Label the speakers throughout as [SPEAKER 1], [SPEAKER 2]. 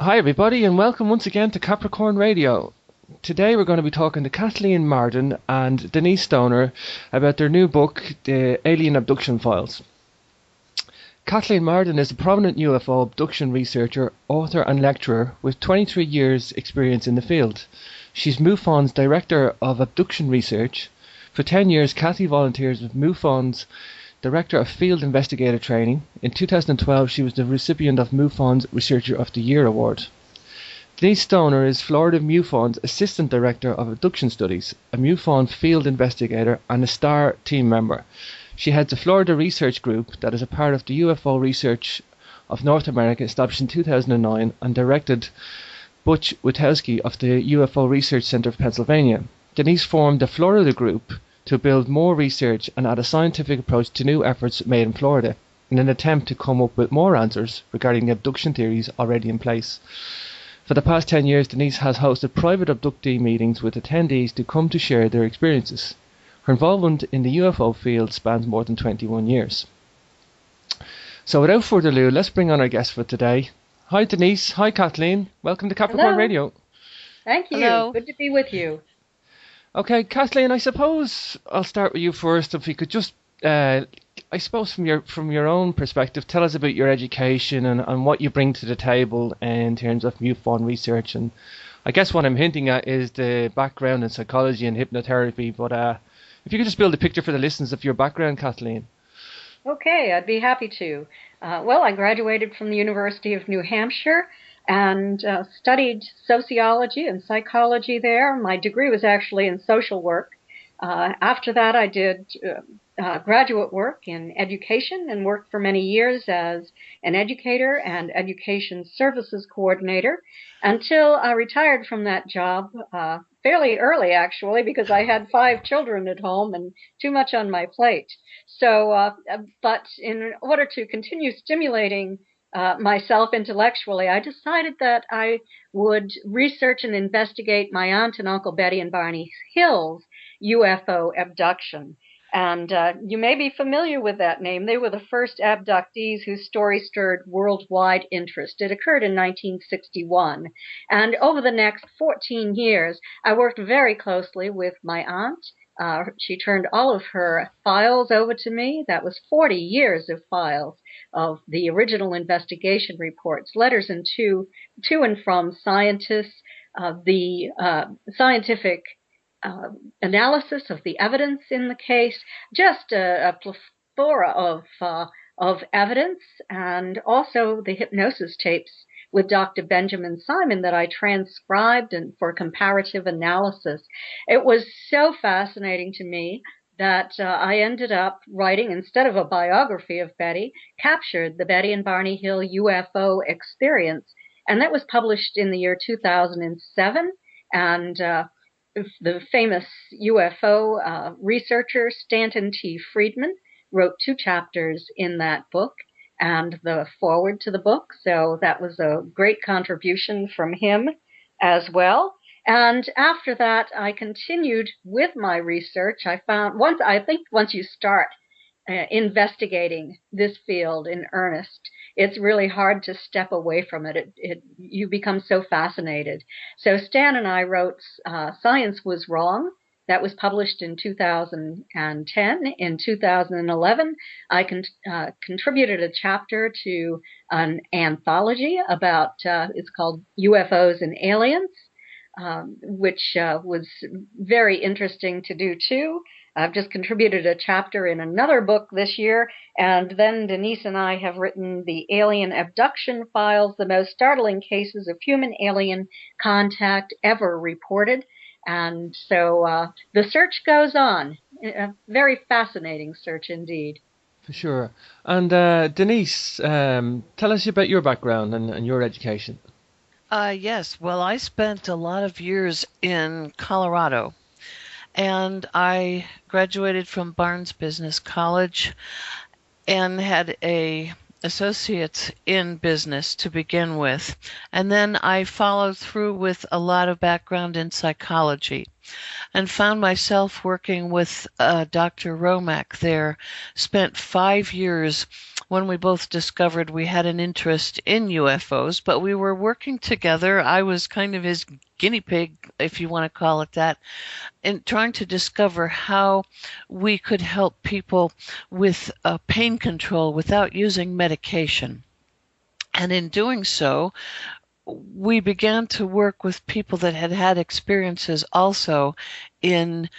[SPEAKER 1] Hi everybody and welcome once again to Capricorn Radio. Today we're going to be talking to Kathleen Marden and Denise Stoner about their new book, The Alien Abduction Files. Kathleen Marden is a prominent UFO abduction researcher, author and lecturer with 23 years experience in the field. She's MUFON's Director of Abduction Research. For 10 years Kathy volunteers with MUFON's Director of Field Investigator Training. In 2012, she was the recipient of MUFON's Researcher of the Year Award. Denise Stoner is Florida MUFON's Assistant Director of Abduction Studies, a MUFON Field Investigator and a STAR team member. She heads a Florida research group that is a part of the UFO Research of North America, established in 2009, and directed Butch Witowski of the UFO Research Center of Pennsylvania. Denise formed the Florida Group to build more research and add a scientific approach to new efforts made in Florida in an attempt to come up with more answers regarding the abduction theories already in place. For the past 10 years, Denise has hosted private abductee meetings with attendees to come to share their experiences. Her involvement in the UFO field spans more than 21 years. So without further ado, let's bring on our guest for today. Hi Denise, hi Kathleen, welcome to Capricorn
[SPEAKER 2] Hello.
[SPEAKER 1] Radio.
[SPEAKER 2] Thank you.
[SPEAKER 3] Hello.
[SPEAKER 2] Good to be with you.
[SPEAKER 1] Okay, Kathleen, I suppose I'll start with you first. If you could just, I suppose from your own perspective, tell us about your education and what you bring to the table in terms of MUFON research. And I guess what I'm hinting at is the background in psychology and hypnotherapy. But if you could just build a picture for the listeners of your background, Kathleen.
[SPEAKER 2] Okay, I'd be happy to. Well, I graduated from the University of New Hampshire and studied sociology and psychology there. My degree was actually in social work. After that, I did graduate work in education and worked for many years as an educator and education services coordinator until I retired from that job fairly early, actually, because I had 5 children at home and too much on my plate. So, but in order to continue stimulating myself intellectually, I decided that I would research and investigate my aunt and uncle Betty and Barney Hill's UFO abduction. And you may be familiar with that name. They were the first abductees whose story stirred worldwide interest. It occurred in 1961. And over the next 14 years, I worked very closely with my aunt. She turned all of her files over to me. That was 40 years of files of the original investigation reports, letters to and from scientists, the scientific analysis of the evidence in the case, just a plethora of evidence, and also the hypnosis tapes with Dr. Benjamin Simon that I transcribed and for comparative analysis. It was so fascinating to me that I ended up writing, instead of a biography of Betty, captured the Betty and Barney Hill UFO experience. And that was published in the year 2007. And the famous UFO researcher Stanton T. Friedman wrote 2 chapters in that book and the forward to the book. So that was a great contribution from him as well. And after that, I continued with my research. I found once you start investigating this field in earnest, it's really hard to step away from it. You become so fascinated. So Stan and I wrote Science Was Wrong. That was published in 2010. In 2011, I contributed a chapter to an anthology about, it's called UFOs and Aliens, which was very interesting to do too. I've just contributed a chapter in another book this year, and then Denise and I have written the Alien Abduction Files, the most startling cases of human-alien contact ever reported. And so the search goes on. A very fascinating search indeed.
[SPEAKER 1] For sure. And Denise, tell us about your background and your education.
[SPEAKER 3] Yes. Well, I spent a lot of years in Colorado, and I graduated from Barnes Business College and had a associates in business to begin with. And then I followed through with a lot of background in psychology and found myself working with Dr. Romack there, spent 5 years when we both discovered we had an interest in UFOs, but we were working together. I was kind of his guinea pig, if you want to call it that, in trying to discover how we could help people with pain control without using medication. And in doing so, we began to work with people that had had experiences also in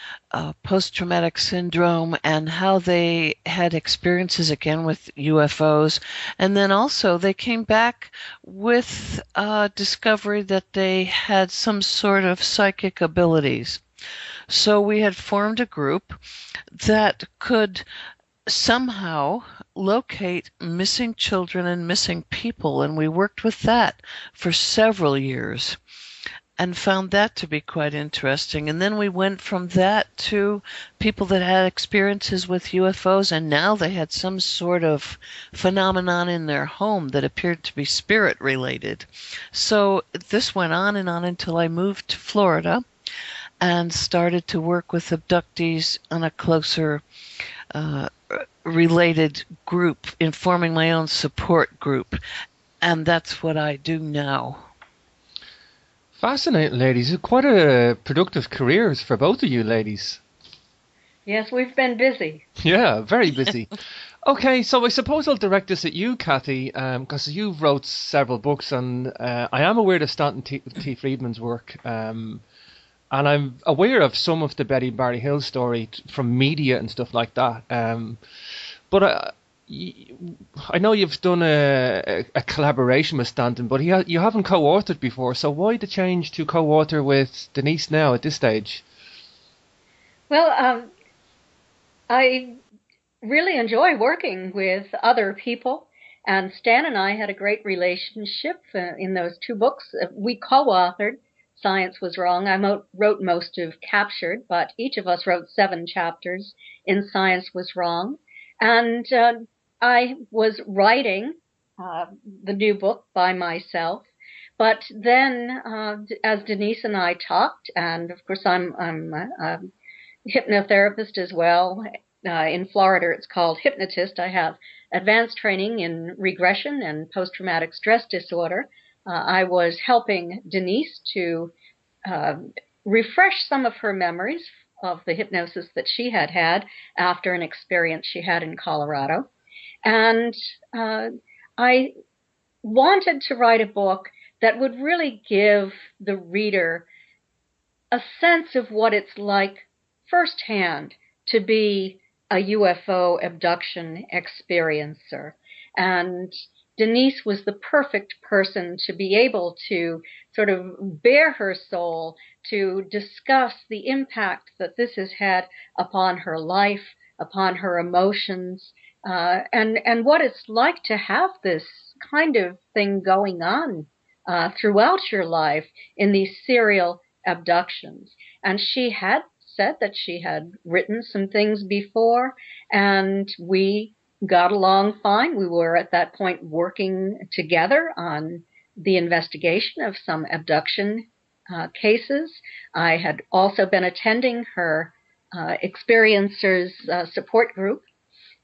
[SPEAKER 3] post-traumatic syndrome and how they had experiences again with UFOs. And then also they came back with discovery that they had some sort of psychic abilities. So we had formed a group that could somehow locate missing children and missing people, and we worked with that for several years and found that to be quite interesting. And then we went from that to people that had experiences with UFOs, and now they had some sort of phenomenon in their home that appeared to be spirit related. So this went on and on until I moved to Florida and started to work with abductees on a closer related group, in forming my own support group. And that's what I do now.
[SPEAKER 1] Fascinating, ladies. Quite a productive careers for both of you ladies.
[SPEAKER 2] Yes, we've been busy.
[SPEAKER 1] Yeah, very busy. Okay, so I suppose I'll direct this at you, Kathy, because you wrote several books, and I am aware of Stanton T. Friedman's work, and I'm aware of some of the Betty Barry Hill story from media and stuff like that. But I know you've done a collaboration with Stanton, but you haven't co-authored before, so why the change to co-author with Denise now at this stage?
[SPEAKER 2] Well, I really enjoy working with other people, and Stan and I had a great relationship in those two books. We co-authored Science Was Wrong. I wrote most of Captured, but each of us wrote 7 chapters in Science Was Wrong. And I was writing the new book by myself. But then, as Denise and I talked, and of course I'm a hypnotherapist as well. In Florida, it's called hypnotist. I have advanced training in regression and post-traumatic stress disorder. I was helping Denise to refresh some of her memories of the hypnosis that she had had after an experience she had in Colorado. And I wanted to write a book that would really give the reader a sense of what it's like firsthand to be a UFO abduction experiencer. And Denise was the perfect person to be able to sort of bare her soul to discuss the impact that this has had upon her life, upon her emotions, and what it's like to have this kind of thing going on throughout your life in these serial abductions. And she had said that she had written some things before, and we got along fine. We were at that point working together on the investigation of some abduction cases. I had also been attending her experiencers support group,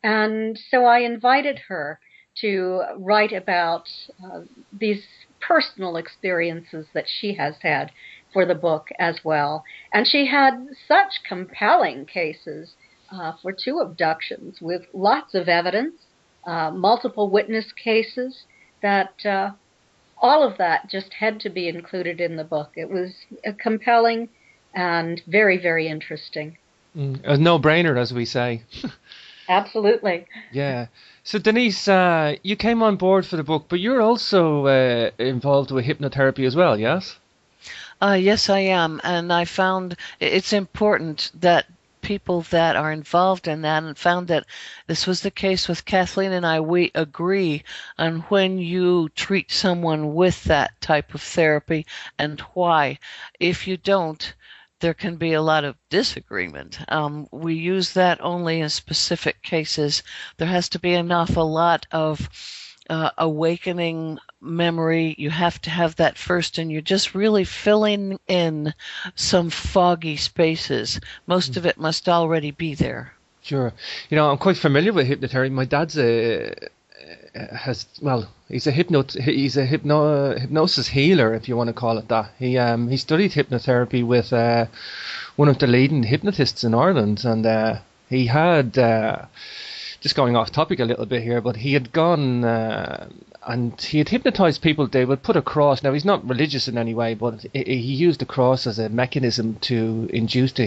[SPEAKER 2] and so I invited her to write about these personal experiences that she has had for the book as well. And she had such compelling cases for 2 abductions with lots of evidence, multiple witness cases, that all of that just had to be included in the book. It was compelling and very, very interesting.
[SPEAKER 1] A no-brainer, as we say.
[SPEAKER 2] Absolutely.
[SPEAKER 1] Yeah. So Denise, you came on board for the book, but you're also involved with hypnotherapy as well, yes?
[SPEAKER 3] Yes, I am. And I found it's important that people that are involved in that, and found that this was the case with Kathleen and I, we agree on when you treat someone with that type of therapy and why. If you don't, there can be a lot of disagreement. We use that only in specific cases. There has to be an awful lot of awakening memory. You have to have that first, and you're just really filling in some foggy spaces. Most of it must already be there.
[SPEAKER 1] Sure. You know, I'm quite familiar with hypnotherapy. My dad's he's a hypnosis healer, if you want to call it that. He studied hypnotherapy with one of the leading hypnotists in Ireland, and he had just going off topic a little bit here, but he had gone and he had hypnotized people. They would put a cross. Now, he's not religious in any way, but he used the cross as a mechanism to induce the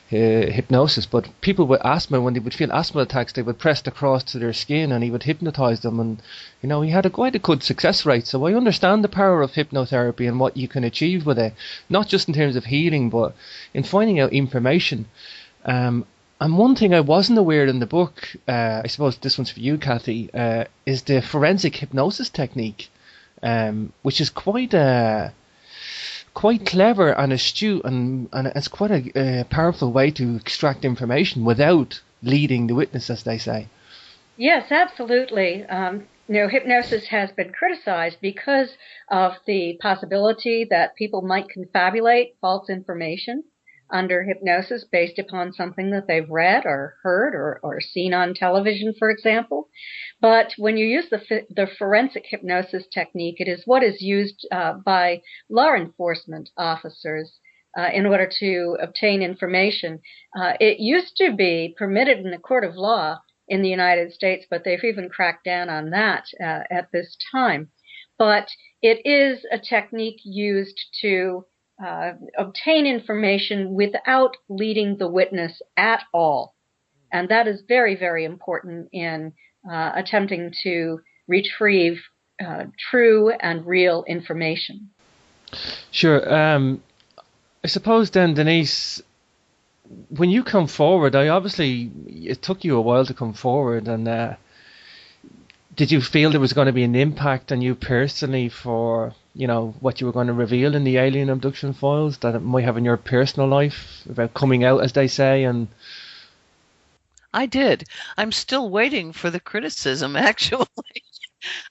[SPEAKER 1] hypnosis. But people with asthma, when they would feel asthma attacks, they would press the cross to their skin and he would hypnotize them. And, he had quite a good success rate. So I understand the power of hypnotherapy and what you can achieve with it, not just in terms of healing, but in finding out information. And one thing I wasn't aware in the book, I suppose this one's for you, Kathy, is the forensic hypnosis technique, which is quite clever and astute, and it's quite a powerful way to extract information without leading the witness, as they say.
[SPEAKER 2] Yes, absolutely. Hypnosis has been criticized because of the possibility that people might confabulate false information under hypnosis based upon something that they've read or heard or seen on television, for example. But when you use the forensic hypnosis technique, it is what is used by law enforcement officers in order to obtain information. It used to be permitted in a court of law in the United States, but they've even cracked down on that at this time. But it is a technique used to obtain information without leading the witness at all. And that is very, very important in attempting to retrieve true and real information.
[SPEAKER 1] Sure. I suppose then, Denise, when you come forward, it took you a while to come forward, and did you feel there was going to be an impact on you personally for what you were going to reveal in the alien abduction files, that it might have in your personal life about coming out, as they say? And
[SPEAKER 3] I did. I'm still waiting for the criticism, actually.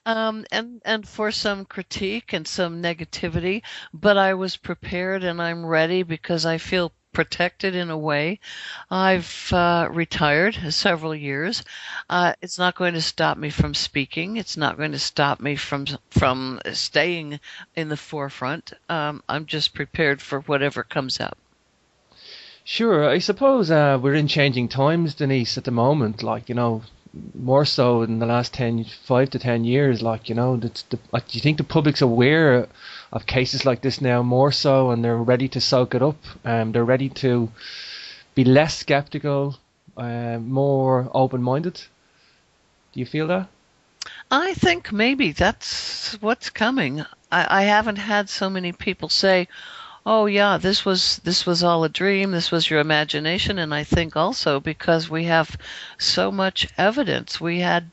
[SPEAKER 3] And for some critique and some negativity, but I was prepared and I'm ready because I feel protected in a way. I've retired several years. It's not going to stop me from speaking. It's not going to stop me from staying in the forefront. I'm just prepared for whatever comes up.
[SPEAKER 1] Sure. I suppose we're in changing times, Denise, at the moment. More so in the last 5 to 10 years. Do you think the public's aware of cases like this now more so, and they're ready to soak it up? They're ready to be less skeptical, more open-minded? Do you feel that?
[SPEAKER 3] I think maybe that's what's coming. I haven't had so many people say, oh yeah, this was all a dream, this was your imagination. And I think also because we have so much evidence, we had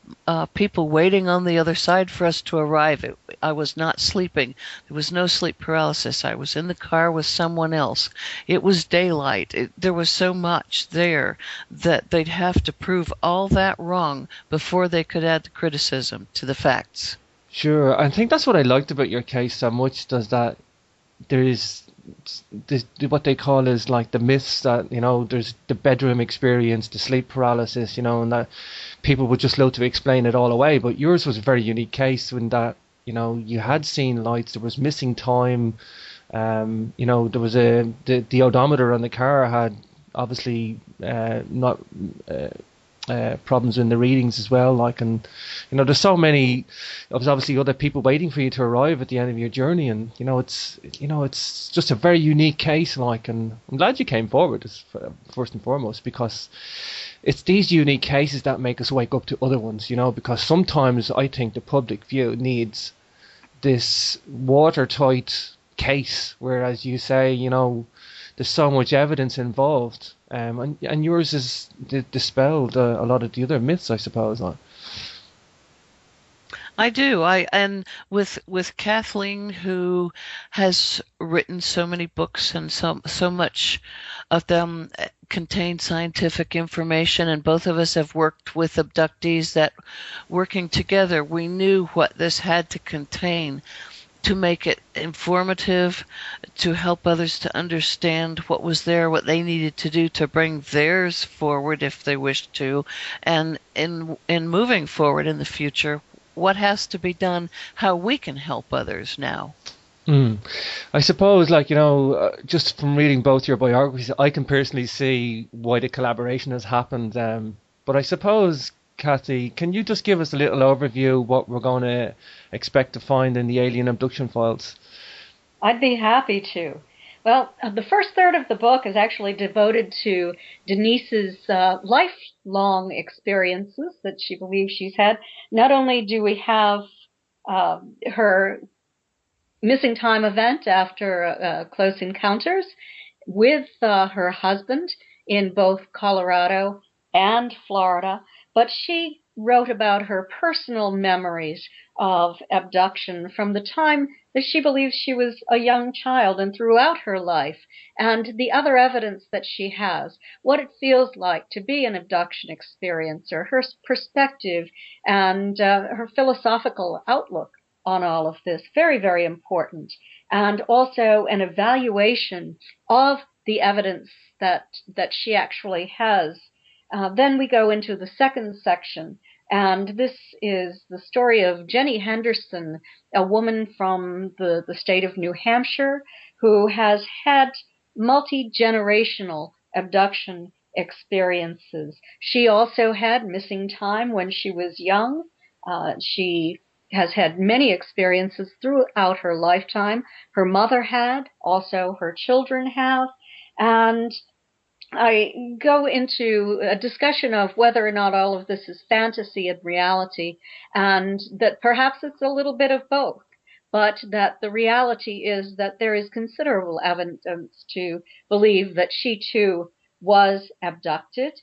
[SPEAKER 3] people waiting on the other side for us to arrive. I was not sleeping. There was no sleep paralysis. I was in the car with someone else. It was daylight. There was so much there that they'd have to prove all that wrong before they could add the criticism to the facts.
[SPEAKER 1] Sure. I think that's what I liked about your case so much, does that there is what they call is like the myths that there's the bedroom experience, the sleep paralysis, and that people would just love to explain it all away. But yours was a very unique case in that you had seen lights, there was missing time, there was the odometer on the car had obviously not problems in the readings as well, and there's so many. There was obviously other people waiting for you to arrive at the end of your journey, and it's just a very unique case, and I'm glad you came forward first and foremost, because it's these unique cases that make us wake up to other ones, because sometimes I think the public view needs this watertight case, whereas you say, there's so much evidence involved, and yours is dispelled a lot of the other myths, I suppose.
[SPEAKER 3] I do. And with Kathleen, who has written so many books, and so much of them contain scientific information, and both of us have worked with abductees, that working together we knew what this had to contain to make it informative, to help others to understand what was there, what they needed to do to bring theirs forward if they wished to, and in moving forward in the future, what has to be done, how we can help others now.
[SPEAKER 1] Mm. I suppose, like, just from reading both your biographies, I can personally see why the collaboration has happened. But I suppose, Kathy, can you just give us a little overview what we're going to expect to find in the alien abduction files?
[SPEAKER 2] I'd be happy to. Well, the first third of the book is actually devoted to Denise's lifelong experiences that she believes she's had. Not only do we have her missing time event after close encounters with her husband in both Colorado and Florida, but she wrote about her personal memories of abduction from the time that she believes she was a young child and throughout her life, and the other evidence that she has, what it feels like to be an abduction experiencer, her perspective, and her philosophical outlook on all of this. Very, very important. And also an evaluation of the evidence that she actually has. Then we go into the second section, and this is the story of Jenny Henderson, a woman from the state of New Hampshire who has had multi-generational abduction experiences. She also had missing time when she was young. She has had many experiences throughout her lifetime. Her mother had, also her children have, and I go into a discussion of whether or not all of this is fantasy and reality, and that perhaps it's a little bit of both, but that the reality is that there is considerable evidence to believe that she too was abducted.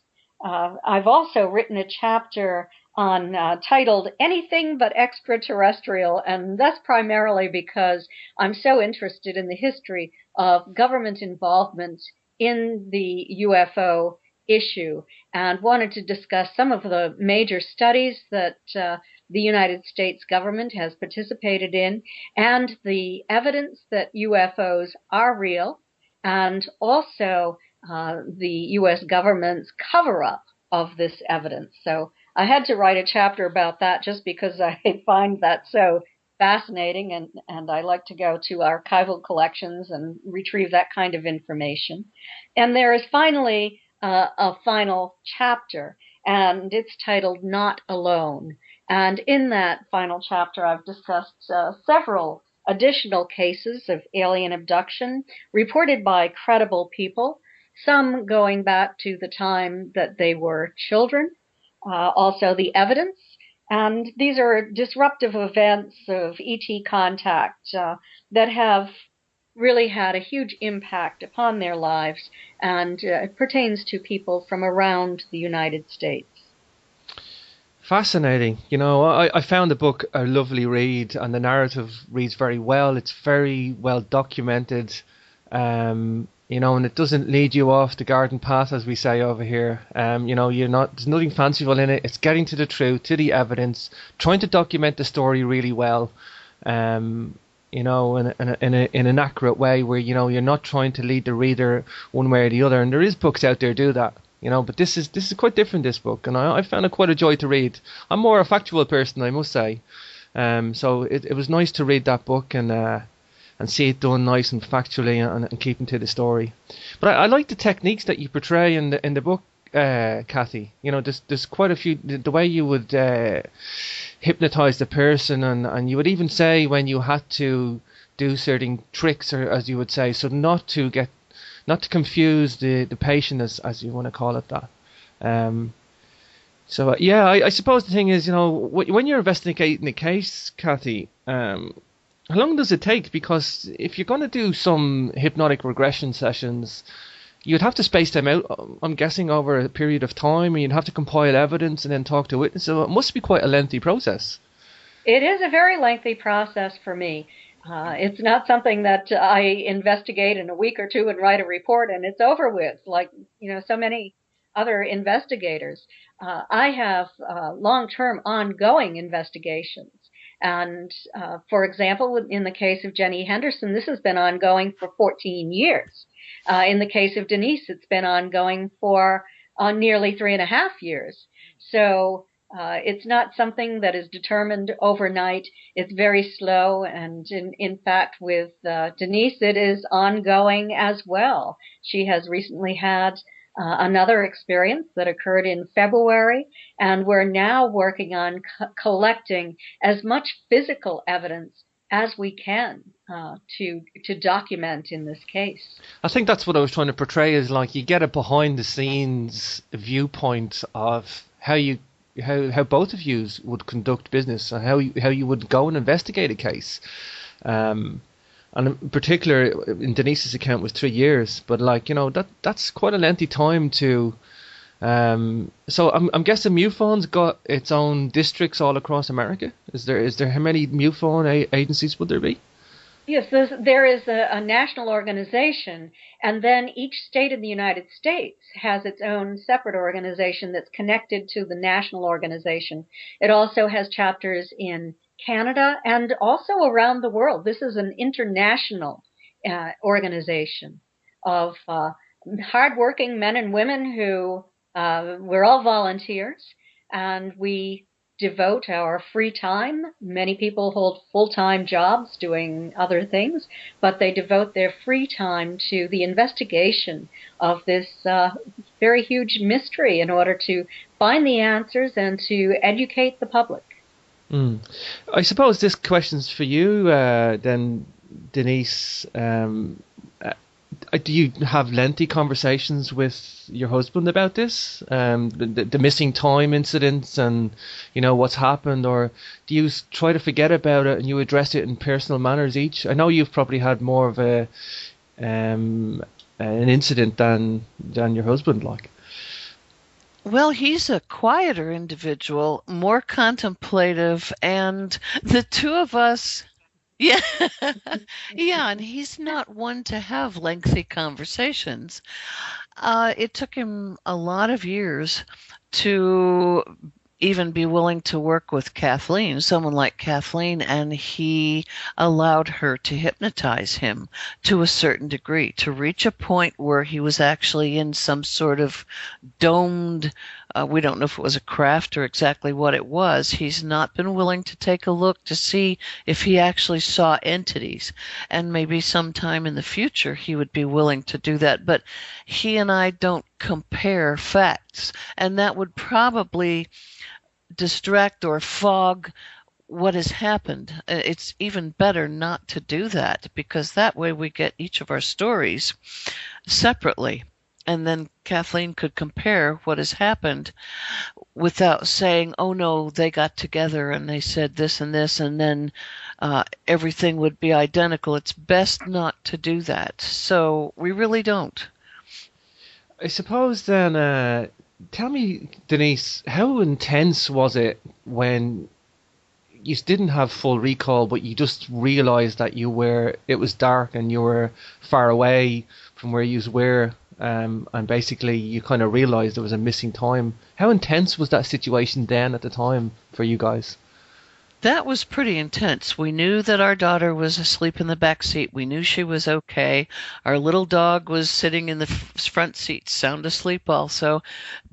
[SPEAKER 2] I've also written a chapter on titled Anything But Extraterrestrial, and that's primarily because I'm so interested in the history of government involvement in the UFO issue and wanted to discuss some of the major studies that the United States government has participated in and the evidence that UFOs are real, and also the U.S. government's cover-up of this evidence. So I had to write a chapter about that just because I find that so fascinating, and I like to go to archival collections and retrieve that kind of information. And there is finally a final chapter, and it's titled Not Alone. And in that final chapter, I've discussed several additional cases of alien abduction reported by credible people, some going back to the time that they were children, also the evidence. And these are disruptive events of ET contact that have really had a huge impact upon their lives, and it pertains to people from around the United States.
[SPEAKER 1] Fascinating. I found the book a lovely read, and the narrative reads very well. It's very well documented, and it doesn't lead you off the garden path, as we say over here. There's nothing fanciful in it. It's getting to the truth, to the evidence, trying to document the story really well, in an accurate way, where you're not trying to lead the reader one way or the other. And there is books out there do that. But this is quite different, this book, and I found it quite a joy to read. I'm more a factual person, I must say. So it was nice to read that book and see it done nice and factually and keeping to the story. But I like the techniques that you portray in the book, Kathy. There's quite a few. The way you would hypnotize the person, and you would even say when you had to do certain tricks, or as you would say, so not to confuse the patient, as you want to call it that. I suppose the thing is, when you're investigating a case, Kathy, how long does it take? Because if you're going to do some hypnotic regression sessions, you'd have to space them out, I'm guessing, over a period of time, and you'd have to compile evidence and then talk to witnesses. So it must be quite a lengthy process.
[SPEAKER 2] It is a very lengthy process for me. It's not something that I investigate in a week or two and write a report and it's over with, like, so many other investigators. I have long-term ongoing investigations. And for example, in the case of Jenny Henderson, this has been ongoing for 14 years. In the case of Denise, it's been ongoing for nearly 3.5 years. So it's not something that is determined overnight. It's very slow, and in fact, with Denise, it is ongoing as well. She has recently had another experience that occurred in February, and we're now working on collecting as much physical evidence as we can to document in this case.
[SPEAKER 1] I think that's what I was trying to portray, is like you get a behind the scenes viewpoint of how both of you would conduct business and how you would go and investigate a case. And in particular, in Denise's account was 3 years, but like, that's quite a lengthy time to. So I'm guessing MUFON's got its own districts all across America. Is there how many MUFON agencies would there be?
[SPEAKER 2] Yes, there is a national organization, and then each state in the United States has its own separate organization that's connected to the national organization. It also has chapters in Canada and also around the world. This is an international organization of hardworking men and women who we're all volunteers, and we devote our free time. Many people hold full-time jobs doing other things, but they devote their free time to the investigation of this very huge mystery in order to find the answers and to educate the public.
[SPEAKER 1] I suppose this question's for you, then, Denise. Do you have lengthy conversations with your husband about this, the missing time incidents, and what's happened, or do you try to forget about it and you address it in personal manners each? I know you've probably had more of an incident than your husband, like.
[SPEAKER 3] Well, he's a quieter individual, more contemplative, and the two of us, yeah, yeah, and he's not one to have lengthy conversations. It took him a lot of years to even be willing to work with Kathleen, someone like Kathleen, and he allowed her to hypnotize him to a certain degree, to reach a point where he was actually in some sort of domed, we don't know if it was a craft or exactly what it was. He's not been willing to take a look to see if he actually saw entities, and maybe sometime in the future he would be willing to do that. But he and I don't compare facts, and that would probably distract or fog what has happened. It's even better not to do that, because that way we get each of our stories separately, and then Kathleen could compare what has happened without saying, oh no, they got together and they said this and this, and then everything would be identical. It's best not to do that. So we really don't.
[SPEAKER 1] I suppose then, tell me, Denise, how intense was it when you didn't have full recall, but you just realised that it was dark and you were far away from where you were, and basically you kind of realised there was a missing time? How intense was that situation then at the time for you guys?
[SPEAKER 3] That was pretty intense. We knew that our daughter was asleep in the back seat. We knew she was okay. Our little dog was sitting in the front seat, sound asleep also.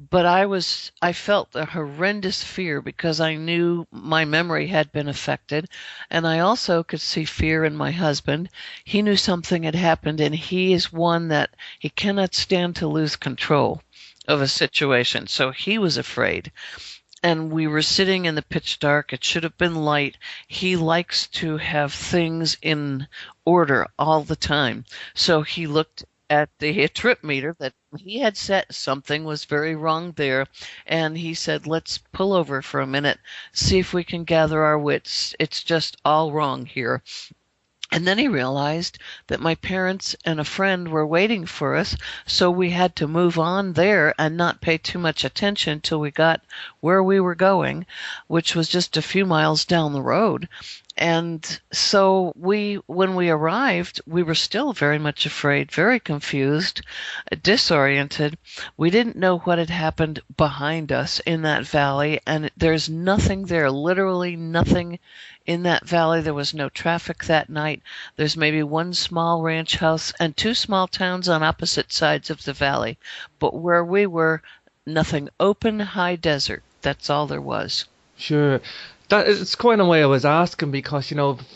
[SPEAKER 3] But I felt a horrendous fear because I knew my memory had been affected. And I also could see fear in my husband. He knew something had happened, and he is one that he cannot stand to lose control of a situation. So he was afraid. And we were sitting in the pitch dark. It should have been light. He likes to have things in order all the time. So he looked at the trip meter that he had set. Something was very wrong there. And he said, let's pull over for a minute, see if we can gather our wits. It's just all wrong here. And then he realized that my parents and a friend were waiting for us, so we had to move on there and not pay too much attention till we got where we were going, which was just a few miles down the road. And so when we arrived, we were still very much afraid, very confused, disoriented. We didn't know what had happened behind us in that valley, and there's nothing there, literally nothing In that valley, there was no traffic that night. There's maybe one small ranch house and two small towns on opposite sides of the valley. But where we were, nothing, open, high desert. That's all there was.
[SPEAKER 1] Sure. That is kind of why I was asking because,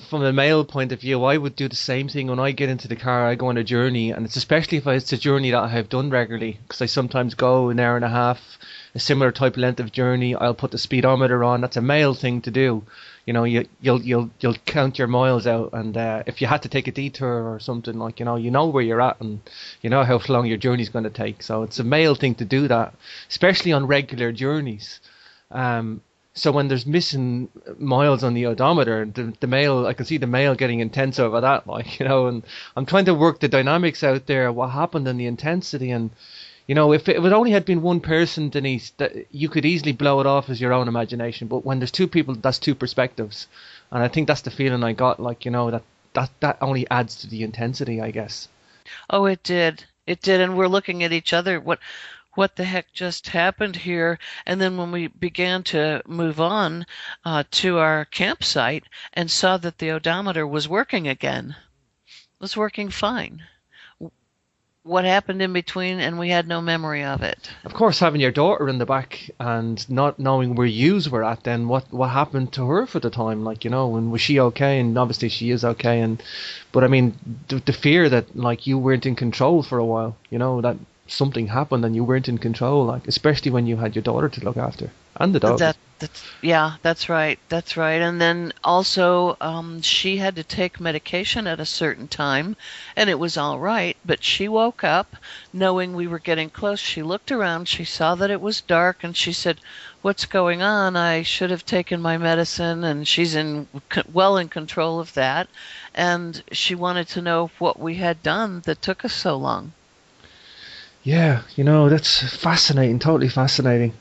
[SPEAKER 1] from a male point of view, I would do the same thing when I get into the car. I go on a journey, and it's especially if it's a journey that I have done regularly, because I sometimes go an hour and a half, a similar type of length of journey. I'll put the speedometer on. That's a male thing to do. You'll count your miles out, and if you had to take a detour or something, like you know where you're at, and you know how long your journey's going to take. So it's a male thing to do that, especially on regular journeys. So when there's missing miles on the odometer, the male, I can see the male getting intense over that, and I'm trying to work the dynamics out there, what happened in the intensity, and if it would only had been one person, Denise, that you could easily blow it off as your own imagination. But when there's two people, that's two perspectives, and I think that's the feeling I got, that only adds to the intensity, I guess.
[SPEAKER 3] Oh, it did. It did, and we're looking at each other. What the heck just happened here? And then when we began to move on to our campsite and saw that the odometer was working again, was working fine. What happened in between, and we had no memory of it.
[SPEAKER 1] Of course, having your daughter in the back and not knowing where yous were at, then what happened to her for the time? And was she okay? And obviously she is okay. But I mean, the fear that you weren't in control for a while, that something happened and you weren't in control, especially when you had your daughter to look after and the dog.
[SPEAKER 3] That's right. And then also, she had to take medication at a certain time, and it was all right. But she woke up knowing we were getting close. She looked around, she saw that it was dark, and she said, "What's going on? I should have taken my medicine." And she's well in control of that. And she wanted to know what we had done that took us so long.
[SPEAKER 1] Yeah, that's fascinating, totally fascinating.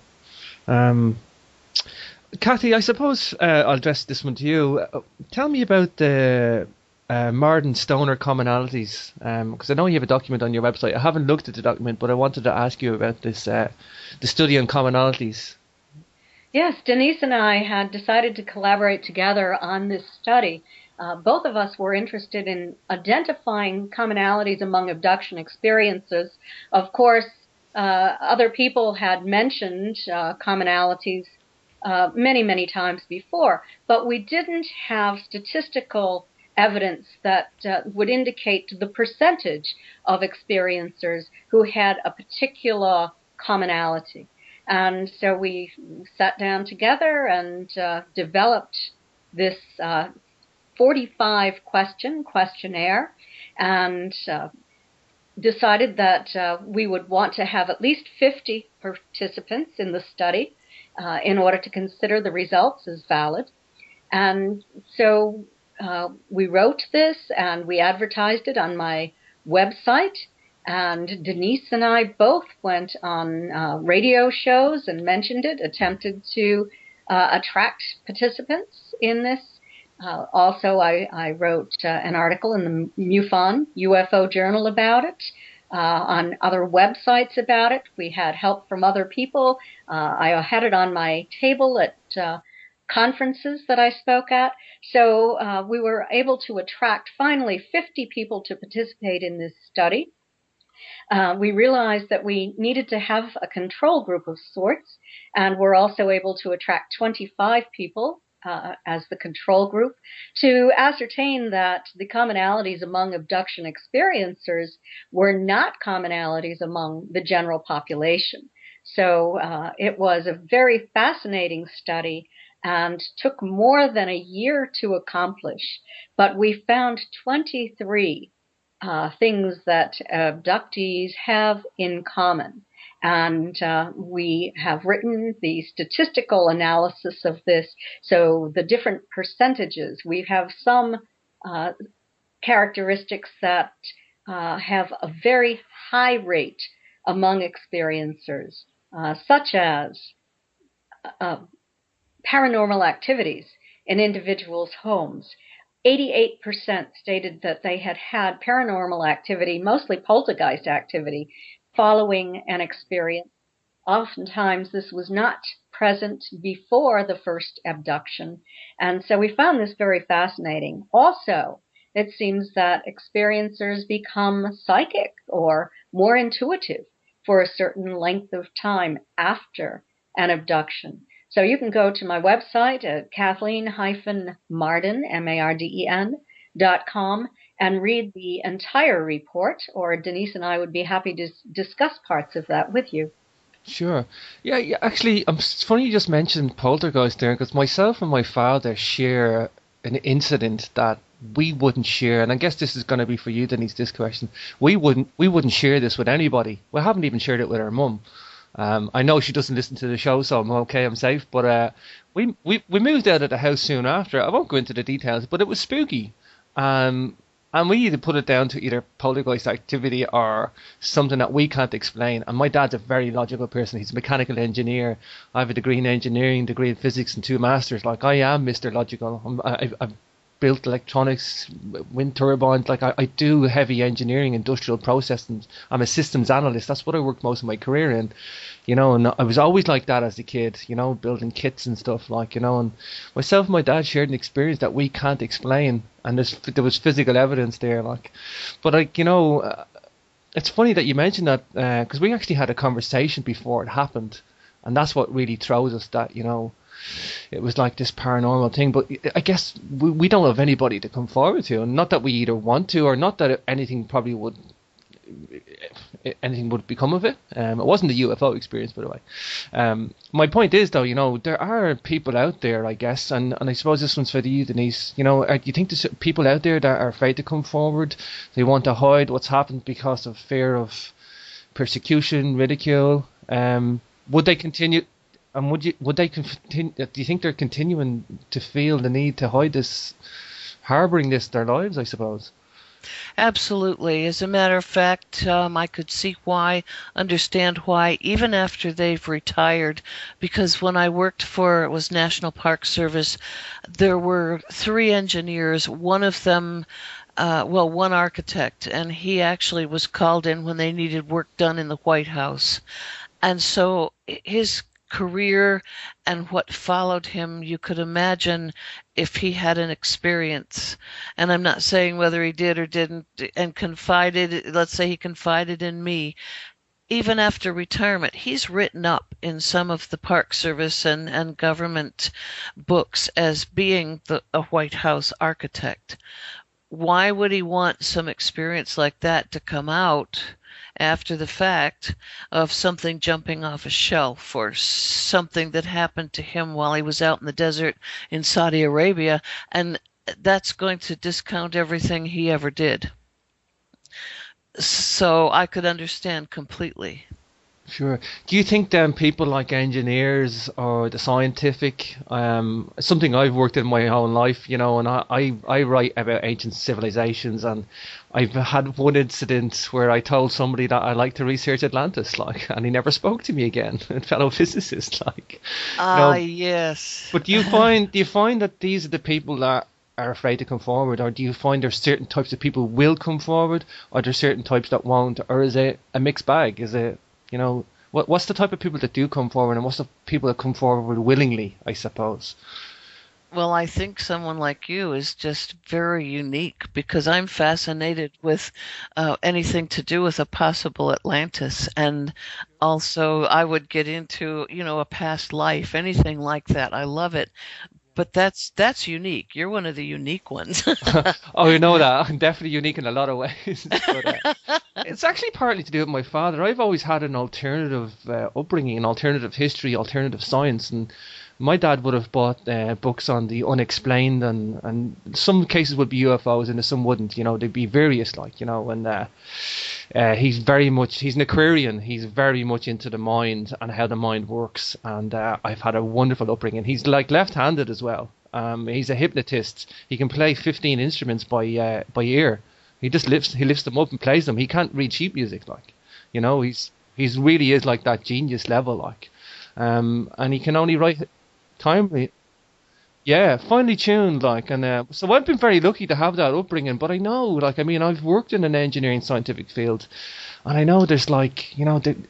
[SPEAKER 1] Kathy, I suppose I'll address this one to you. Tell me about the Marden Stoner commonalities, because I know you have a document on your website. I haven't looked at the document, but I wanted to ask you about this, the study on commonalities.
[SPEAKER 2] Yes, Denise and I had decided to collaborate together on this study. Both of us were interested in identifying commonalities among abduction experiences. Of course, other people had mentioned commonalities many, many times before, but we didn't have statistical evidence that would indicate the percentage of experiencers who had a particular commonality. And so we sat down together and developed this 45-question questionnaire, and decided that we would want to have at least 50 participants in the study in order to consider the results as valid. And so we wrote this and we advertised it on my website, and Denise and I both went on radio shows and mentioned it, attempted to attract participants in this. Also, I wrote an article in the MUFON UFO Journal about it, on other websites about it. We had help from other people. I had it on my table at conferences that I spoke at. So we were able to attract finally 50 people to participate in this study. We realized that we needed to have a control group of sorts, and we're also able to attract 25 people as the control group to ascertain that the commonalities among abduction experiencers were not commonalities among the general population. So it was a very fascinating study and took more than a year to accomplish, but we found 23 things that abductees have in common. And we have written the statistical analysis of this, so the different percentages. We have some characteristics that have a very high rate among experiencers, such as paranormal activities in individuals' homes. 88% stated that they had had paranormal activity, mostly poltergeist activity, following an experience. Oftentimes, this was not present before the first abduction. And so we found this very fascinating. Also, it seems that experiencers become psychic or more intuitive for a certain length of time after an abduction. So you can go to my website at Kathleen-Marden, MARDEN.com, and read the entire report, or Denise and I would be happy to discuss parts of that with you.
[SPEAKER 1] Sure. Yeah, yeah, actually, it's funny you just mentioned poltergeist there, because myself and my father share an incident that we wouldn't share, and I guess this is going to be for you, Denise, this question. We wouldn't share this with anybody. We haven't even shared it with our mum. I know she doesn't listen to the show, so I'm okay, I'm safe. But we moved out of the house soon after. I won't go into the details, but it was spooky. And we either put it down to either poltergeist activity or something that we can't explain. And my dad's a very logical person. He's a mechanical engineer. I have a degree in engineering, degree in physics, and 2 masters. Like, I am Mr. Logical. I've built electronics, wind turbines. Like, I do heavy engineering, industrial processing. I'm a systems analyst. That's what I worked most of my career in. And I was always like that as a kid, building kits and stuff, like, and myself and my dad shared an experience that we can't explain, and there was physical evidence there, like, but like, it's funny that you mentioned that, because we actually had a conversation before it happened, and that's what really throws us, that, it was like this paranormal thing, but I guess we don't have anybody to come forward to, and not that we either want to, or not that anything would become of it. It wasn't a UFO experience, by the way. My point is, though, there are people out there, I guess, and I suppose this one's for you, Denise. Do you think there's people out there that are afraid to come forward? They want to hide what's happened because of fear of persecution, ridicule. Would they continue? And would they continue? Do you think they're continuing to feel the need to hide this, harboring this their lives, I suppose?
[SPEAKER 3] Absolutely. As a matter of fact, I could see why, understand why, even after they've retired. Because when I worked for, it was National Park Service, there were 3 engineers, one of them, one architect, and he actually was called in when they needed work done in the White House. And so his career and what followed him, you could imagine if he had an experience. And I'm not saying whether he did or didn't, and let's say he confided in me. Even after retirement, he's written up in some of the Park Service and government books as being a White House architect. Why would he want some experience like that to come out after the fact of something jumping off a shelf or something that happened to him while he was out in the desert in Saudi Arabia? And that's going to discount everything he ever did. So I could understand completely.
[SPEAKER 1] Sure. Do you think then people like engineers or the scientific, something I've worked in my whole life, and I write about ancient civilizations, and I've had one incident where I told somebody that I like to research Atlantis, like, and he never spoke to me again, a fellow physicist, like.
[SPEAKER 3] Yes.
[SPEAKER 1] But do you find that these are the people that are afraid to come forward, or do you find there's certain types of people will come forward, or there's certain types that won't, or is it a mixed bag? Is it, what's the type of people that do come forward, and what's the people that come forward willingly, I suppose?
[SPEAKER 3] Well, I think someone like you is just very unique, because I'm fascinated with anything to do with a possible Atlantis. And also I would get into, a past life, anything like that. I love it. But that's unique. You're one of the unique ones.
[SPEAKER 1] Oh, you know that. I'm definitely unique in a lot of ways. But, it's actually partly to do with my father. I've always had an alternative upbringing, an alternative history, alternative science, and my dad would have bought books on the unexplained, and some cases would be UFOs and some wouldn't. They'd be various, like, and he's an Aquarian. He's very much into the mind and how the mind works, and I've had a wonderful upbringing. He's like left-handed as well. He's a hypnotist. He can play 15 instruments by ear. He just lifts them up and plays them. He can't read sheet music, like, he's really is like that genius level, like, and he can only write timely. Yeah, finely tuned, like, and so I've been very lucky to have that upbringing. But I know, like, I've worked in an engineering scientific field, and I know there's like,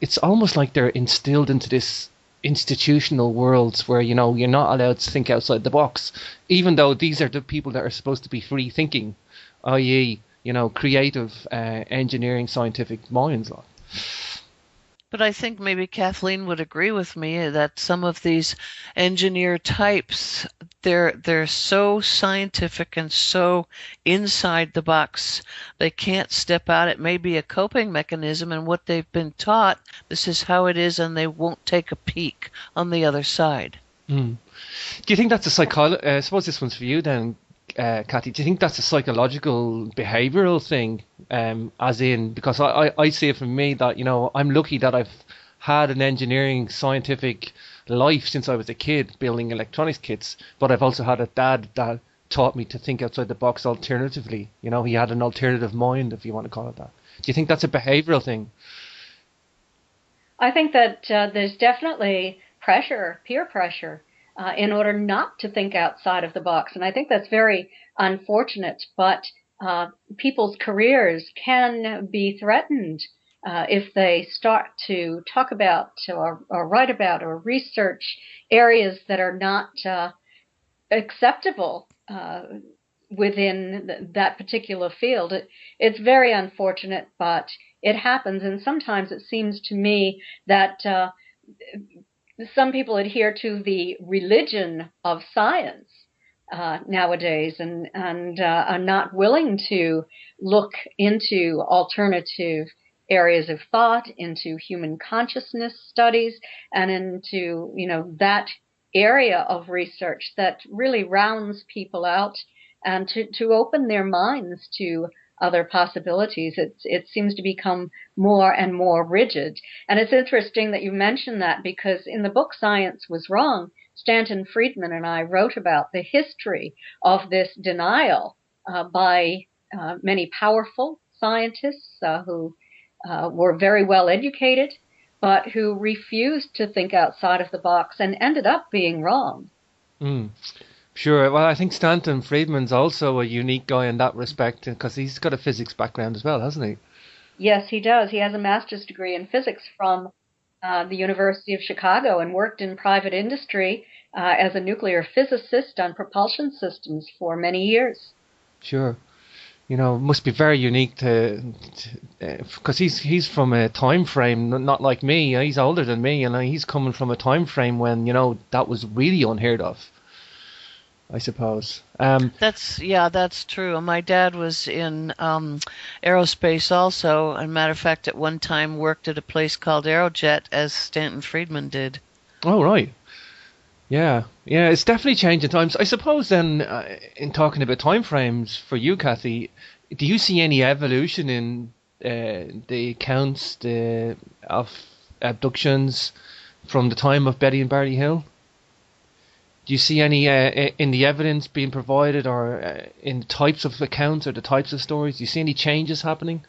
[SPEAKER 1] it's almost like they're instilled into this institutional worlds where, you're not allowed to think outside the box, even though these are the people that are supposed to be free thinking, i.e., creative, engineering, scientific minds.
[SPEAKER 3] But I think maybe Kathleen would agree with me that some of these engineer types, they're so scientific and so inside the box, they can't step out. It may be a coping mechanism and what they've been taught, this is how it is, and they won't take a peek on the other side.
[SPEAKER 1] Mm. Do you think that's a psychology? I suppose this one's for you then, Kathy. Do you think that's a psychological, behavioural thing? As in, because I see it for me that, I'm lucky that I've had an engineering, scientific life since I was a kid, building electronics kits. But I've also had a dad that taught me to think outside the box alternatively. He had an alternative mind, if you want to call it that. Do you think that's a behavioural thing?
[SPEAKER 2] I think that there's definitely pressure, peer pressure, in order not to think outside of the box. And I think that's very unfortunate. But people's careers can be threatened if they start to talk about or write about or research areas that are not acceptable within that particular field. It's very unfortunate, but it happens. And sometimes it seems to me that some people adhere to the religion of science nowadays, and are not willing to look into alternative areas of thought, into human consciousness studies, and into that area of research that really rounds people out, and to open their minds to other possibilities. It seems to become more and more rigid. And it's interesting that you mentioned that, because in the book Science Was Wrong, Stanton Friedman and I wrote about the history of this denial by many powerful scientists who were very well educated, but who refused to think outside of the box and ended up being wrong.
[SPEAKER 1] Mm. Sure. Well, I think Stanton Friedman's also a unique guy in that respect, because he's got a physics background as well, hasn't he?
[SPEAKER 2] Yes, he does. He has a master's degree in physics from the University of Chicago, and worked in private industry as a nuclear physicist on propulsion systems for many years.
[SPEAKER 1] Sure. It must be very unique because he's from a time frame not like me. He's older than me, and he's coming from a time frame when that was really unheard of, I suppose.
[SPEAKER 3] That's true. My dad was in aerospace also, and matter of fact, at one time worked at a place called Aerojet, as Stanton Friedman did.
[SPEAKER 1] Oh, right. Yeah, it's definitely changing times. I suppose then, in talking about time frames for you, Kathy, do you see any evolution in the accounts of abductions from the time of Betty and Barry Hill? Do you see any in the evidence being provided, or in the types of accounts or the types of stories? Do you see any changes happening?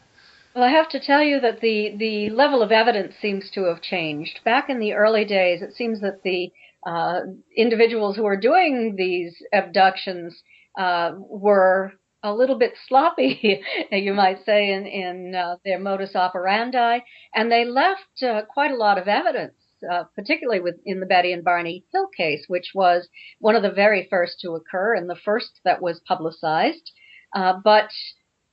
[SPEAKER 2] Well, I have to tell you that the level of evidence seems to have changed. Back in the early days, it seems that the individuals who were doing these abductions were a little bit sloppy, you might say, in their modus operandi, and they left quite a lot of evidence, particularly in the Betty and Barney Hill case, which was one of the very first to occur and the first that was publicized. But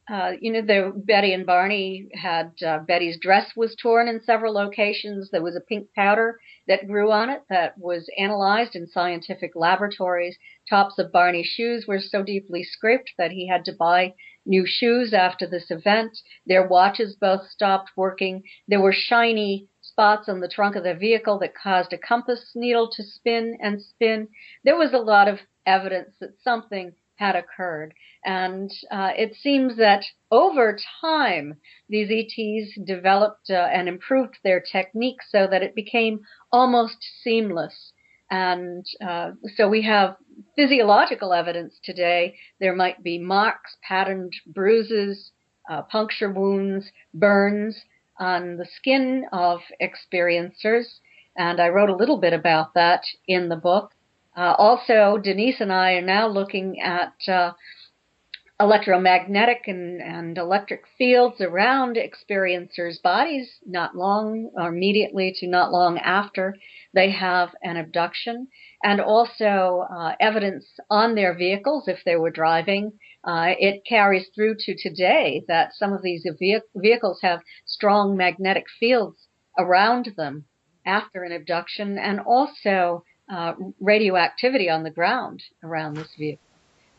[SPEAKER 2] Betty and Barney had Betty's dress was torn in several locations. There was a pink powder that grew on it that was analyzed in scientific laboratories. Tops of Barney's shoes were so deeply scraped that he had to buy new shoes after this event. Their watches both stopped working. There were shiny spots on the trunk of the vehicle that caused a compass needle to spin and spin. There was a lot of evidence that something had occurred. And it seems that over time, these ETs developed and improved their technique so that it became almost seamless. And so we have physiological evidence today. There might be marks, patterned bruises, puncture wounds, burns on the skin of experiencers. And I wrote a little bit about that in the book. Also, Denise and I are now looking at electromagnetic and electric fields around experiencers' bodies not long or immediately to not long after they have an abduction, and also evidence on their vehicles if they were driving. It carries through to today that some of these vehicles have strong magnetic fields around them after an abduction, and also radioactivity on the ground around this vehicle,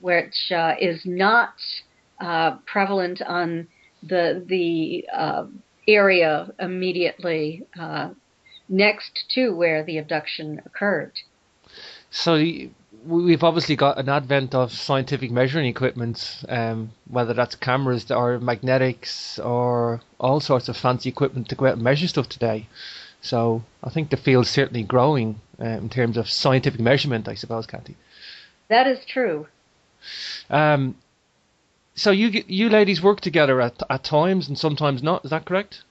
[SPEAKER 2] which is not prevalent on the area immediately next to where the abduction occurred.
[SPEAKER 1] So we've obviously got an advent of scientific measuring equipment, whether that's cameras or magnetics or all sorts of fancy equipment to go out and measure stuff today. So I think the field's certainly growing in terms of scientific measurement, I suppose, Kathy.
[SPEAKER 2] That is true.
[SPEAKER 1] So you ladies work together at times and sometimes not. Is that correct?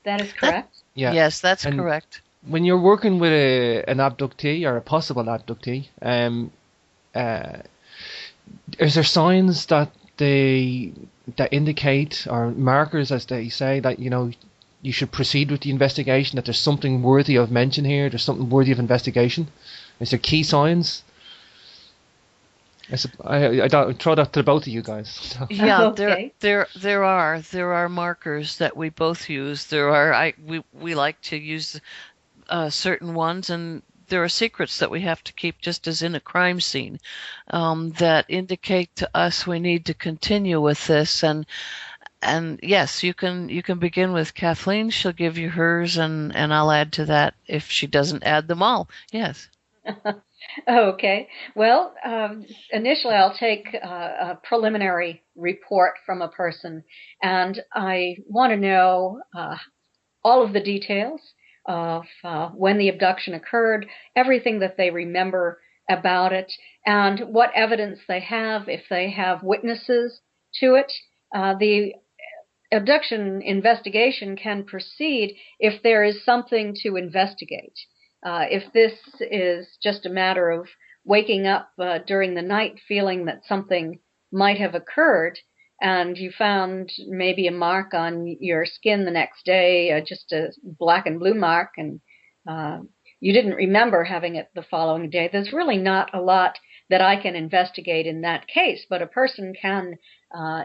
[SPEAKER 2] That is correct.
[SPEAKER 1] Yeah.
[SPEAKER 3] Yes, that's correct.
[SPEAKER 1] When you're working with an abductee or a possible abductee, is there signs that indicate, or markers, as they say, that you should proceed with the investigation? That there's something worthy of mention here. There's something worthy of investigation. Is there key signs? I throw that to both of you guys.
[SPEAKER 3] Yeah,
[SPEAKER 2] Okay.
[SPEAKER 3] there are markers that we both use. We like to use certain ones, and there are secrets that we have to keep, just as in a crime scene, that indicate to us we need to continue with this. And yes, you can begin with Kathleen. She'll give you hers, and I'll add to that if she doesn't add them all. Yes.
[SPEAKER 2] Okay. Well, initially I'll take a preliminary report from a person, and I want to know all of the details of when the abduction occurred, everything that they remember about it, and what evidence they have, if they have witnesses to it. The abduction investigation can proceed if there is something to investigate. If this is just a matter of waking up during the night feeling that something might have occurred, and you found maybe a mark on your skin the next day, just a black and blue mark, and you didn't remember having it the following day, there's really not a lot that I can investigate in that case, but a person can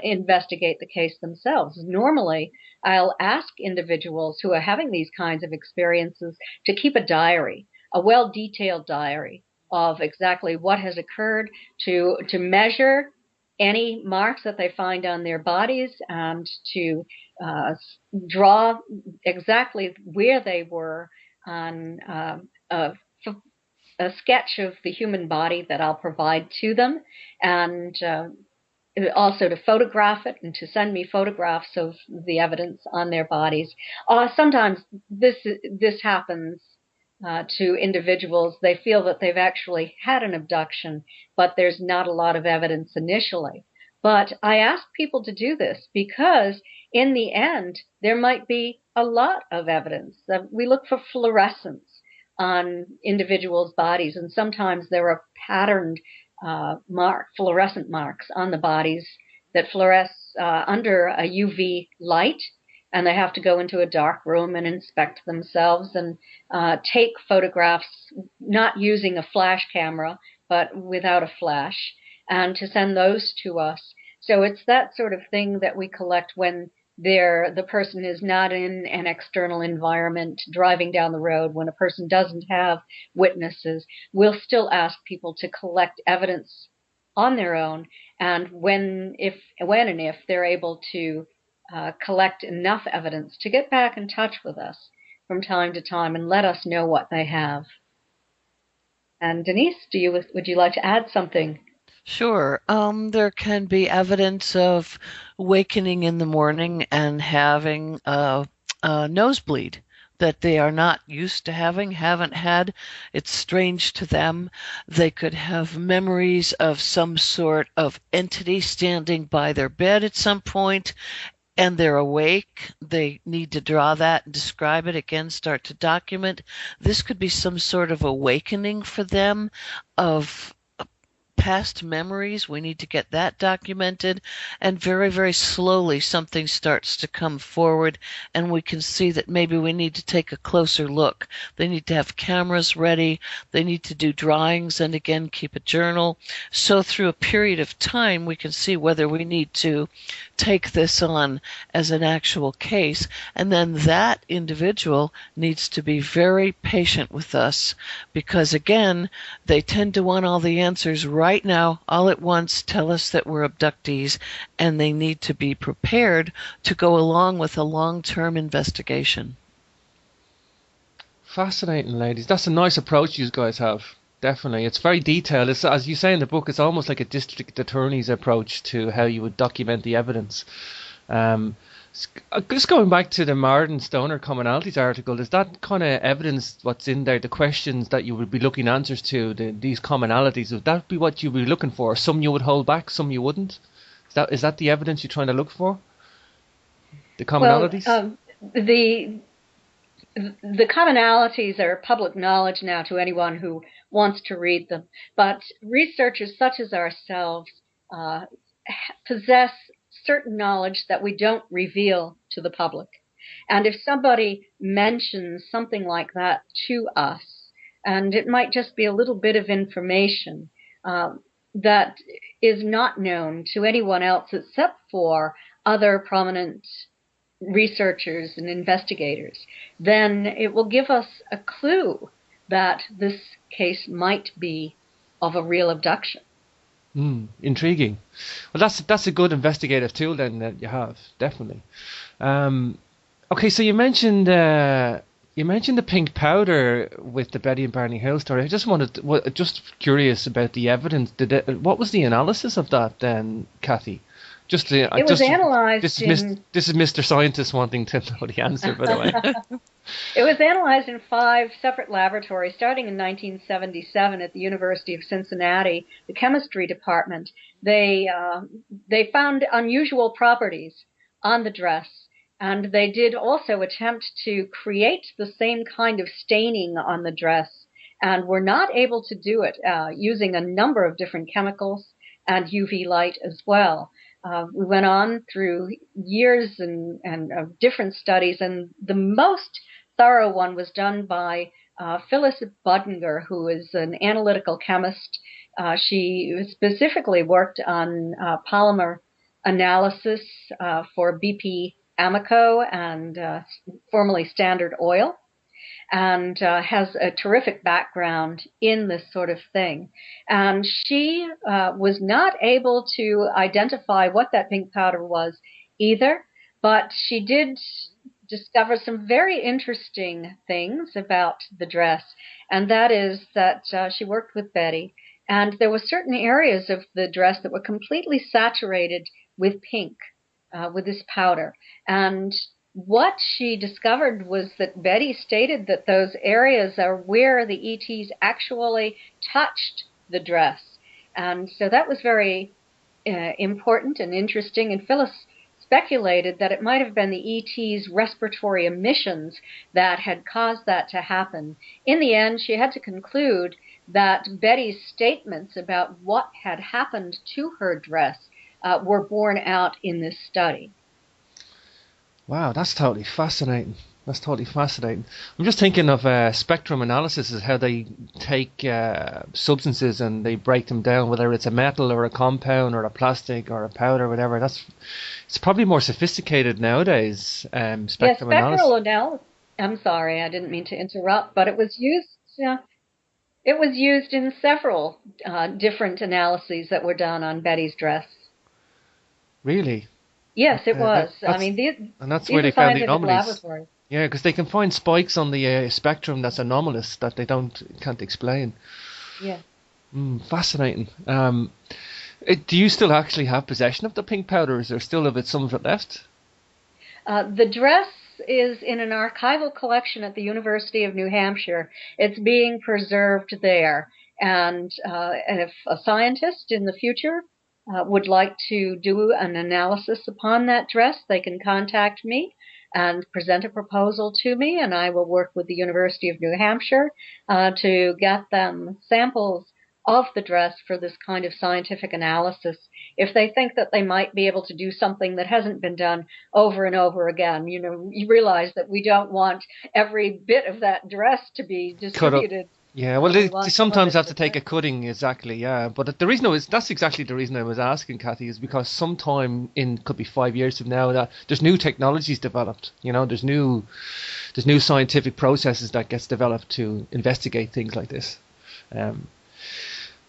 [SPEAKER 2] investigate the case themselves. Normally, I'll ask individuals who are having these kinds of experiences to keep a diary, a well-detailed diary of exactly what has occurred, to measure any marks that they find on their bodies, and to draw exactly where they were on a sketch of the human body that I'll provide to them, and also to photograph it and to send me photographs of the evidence on their bodies. Sometimes this happens to individuals. They feel that they've actually had an abduction, but there's not a lot of evidence initially. But I ask people to do this because in the end, there might be a lot of evidence. We look for fluorescence on individuals' bodies, and sometimes there are patterned fluorescent marks on the bodies that fluoresce under a UV light, and they have to go into a dark room and inspect themselves and take photographs, not using a flash camera, but without a flash, and to send those to us. So it's that sort of thing that we collect when the person is not in an external environment driving down the road, when a person doesn't have witnesses. We'll still ask people to collect evidence on their own, and when and if they're able to collect enough evidence to get back in touch with us from time to time and let us know what they have. And Denise, would you like to add something?
[SPEAKER 3] Sure. There can be evidence of wakening in the morning and having a nosebleed that they are not used to having, haven't had. It's strange to them. They could have memories of some sort of entity standing by their bed at some point, and they're awake. They need to draw that and describe it again, start to document. This could be some sort of awakening for them of past memories. We need to get that documented. And very, very slowly something starts to come forward, and we can see that maybe we need to take a closer look. They need to have cameras ready. They need to do drawings and again keep a journal. So through a period of time, we can see whether we need to take this on as an actual case. And then that individual needs to be very patient with us because, again, they tend to want all the answers right now, all at once, tell us that we're abductees, and they need to be prepared to go along with a long-term investigation.
[SPEAKER 1] Fascinating, ladies. That's a nice approach you guys have. Definitely. It's very detailed. It's, as you say in the book, it's almost like a district attorney's approach to how you would document the evidence. Just going back to the Marden Stoner commonalities article, is that kind of evidence what's in there, the questions that you would be looking answers to, these commonalities, would that be what you'd be looking for? Some you would hold back, some you wouldn't? Is that the evidence you're trying to look for? The commonalities?
[SPEAKER 2] Well, the commonalities are public knowledge now to anyone who wants to read them. But researchers such as ourselves possess certain knowledge that we don't reveal to the public. And if somebody mentions something like that to us, and it might just be a little bit of information that is not known to anyone else except for other prominent researchers and investigators, then it will give us a clue that this case might be of a real abduction.
[SPEAKER 1] Intriguing. Well, that's a good investigative tool then that you have, definitely. Okay, so you mentioned the pink powder with the Betty and Barney Hill story. I just curious about the evidence. What was the analysis of that then, Kathy?
[SPEAKER 2] It was analyzed.
[SPEAKER 1] This is Mr. Scientist wanting to know the answer, by the way.
[SPEAKER 2] It was analyzed in 5 separate laboratories, starting in 1977 at the University of Cincinnati, the chemistry department. They found unusual properties on the dress, and they did also attempt to create the same kind of staining on the dress, and were not able to do it using a number of different chemicals and UV light as well. We went on through years and of different studies, and the most thorough one was done by Phyllis Budinger, who is an analytical chemist. She specifically worked on polymer analysis for BP Amoco and formerly Standard Oil, and has a terrific background in this sort of thing. And she was not able to identify what that pink powder was either, but she did discover some very interesting things about the dress, and that is that she worked with Betty, and there were certain areas of the dress that were completely saturated with pink, with this powder. And what she discovered was that Betty stated that those areas are where the ETs actually touched the dress. And so that was very important and interesting. And Phyllis speculated that it might have been the ET's respiratory emissions that had caused that to happen. In the end, she had to conclude that Betty's statements about what had happened to her dress were borne out in this study.
[SPEAKER 1] Wow, that's totally fascinating. I'm just thinking of spectrum analysis, is how they take substances and they break them down, whether it's a metal or a compound or a plastic or a powder, whatever. It's probably more sophisticated nowadays. Spectrum analysis.
[SPEAKER 2] I'm sorry, I didn't mean to interrupt, but it was used. It was used in several different analyses that were done on Betty's dress.
[SPEAKER 1] Really?
[SPEAKER 2] Yes, it was.
[SPEAKER 1] And that's where they found the anomalies. Yeah, because they can find spikes on the spectrum that's anomalous that they can't explain.
[SPEAKER 2] Yeah.
[SPEAKER 1] Fascinating. Do you still actually have possession of the pink powder? Is there still some of it left?
[SPEAKER 2] The dress is in an archival collection at the University of New Hampshire. It's being preserved there. And if a scientist in the future would like to do an analysis upon that dress, they can contact me and present a proposal to me, and I will work with the University of New Hampshire to get them samples of the dress for this kind of scientific analysis if they think that they might be able to do something that hasn't been done over and over again. You realize that we don't want every bit of that dress to be
[SPEAKER 1] Cut up.
[SPEAKER 2] distributed.
[SPEAKER 1] Yeah, well,
[SPEAKER 2] We
[SPEAKER 1] they
[SPEAKER 2] want some of
[SPEAKER 1] sometimes
[SPEAKER 2] it
[SPEAKER 1] have
[SPEAKER 2] to
[SPEAKER 1] to take a
[SPEAKER 2] stay.
[SPEAKER 1] cutting, exactly, yeah. But the reason that's exactly the reason I was asking, Kathy, is because sometime in, could be 5 years from now, that there's new technologies developed. There's new scientific processes that gets developed to investigate things like this. Um,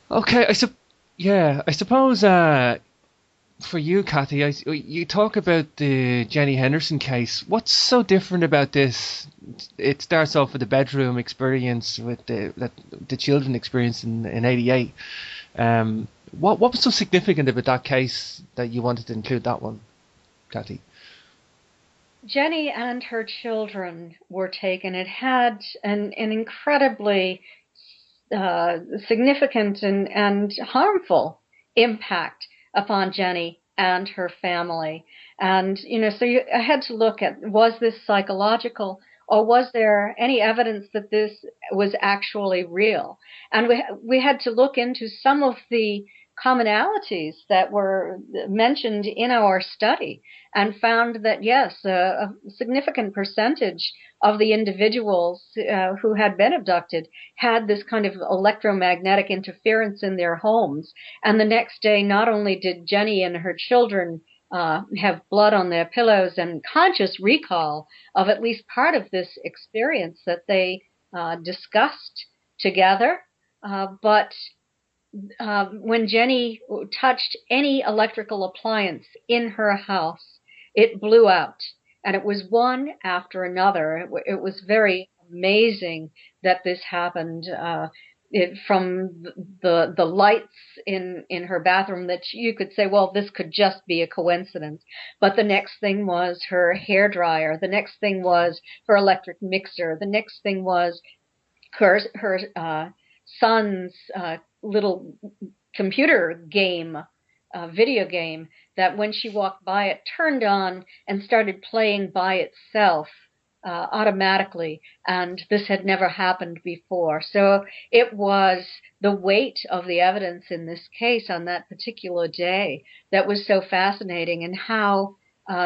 [SPEAKER 1] okay, I suppose for you, Kathy, you talk about the Jenny Henderson case. What's so different about this? It starts off with the bedroom experience with the children experience in '88. What was so significant about that case that you wanted to include that one, Kathy?
[SPEAKER 2] Jenny and her children were taken. It had an incredibly significant and harmful impact upon Jenny and her family. And, I had to look at, was this psychological, or was there any evidence that this was actually real? And we had to look into some of the commonalities that were mentioned in our study and found that, yes, a significant percentage of the individuals who had been abducted had this kind of electromagnetic interference in their homes. And the next day, not only did Jenny and her children have blood on their pillows and conscious recall of at least part of this experience that they discussed together, but when Jenny touched any electrical appliance in her house, it blew out. And it was one after another. It was very amazing that this happened. From the lights in her bathroom, that you could say, well, this could just be a coincidence. But the next thing was her hair dryer. The next thing was her electric mixer. The next thing was her son's little computer game, video game, that when she walked by it turned on and started playing by itself automatically, and this had never happened before. So it was the weight of the evidence in this case on that particular day that was so fascinating, and how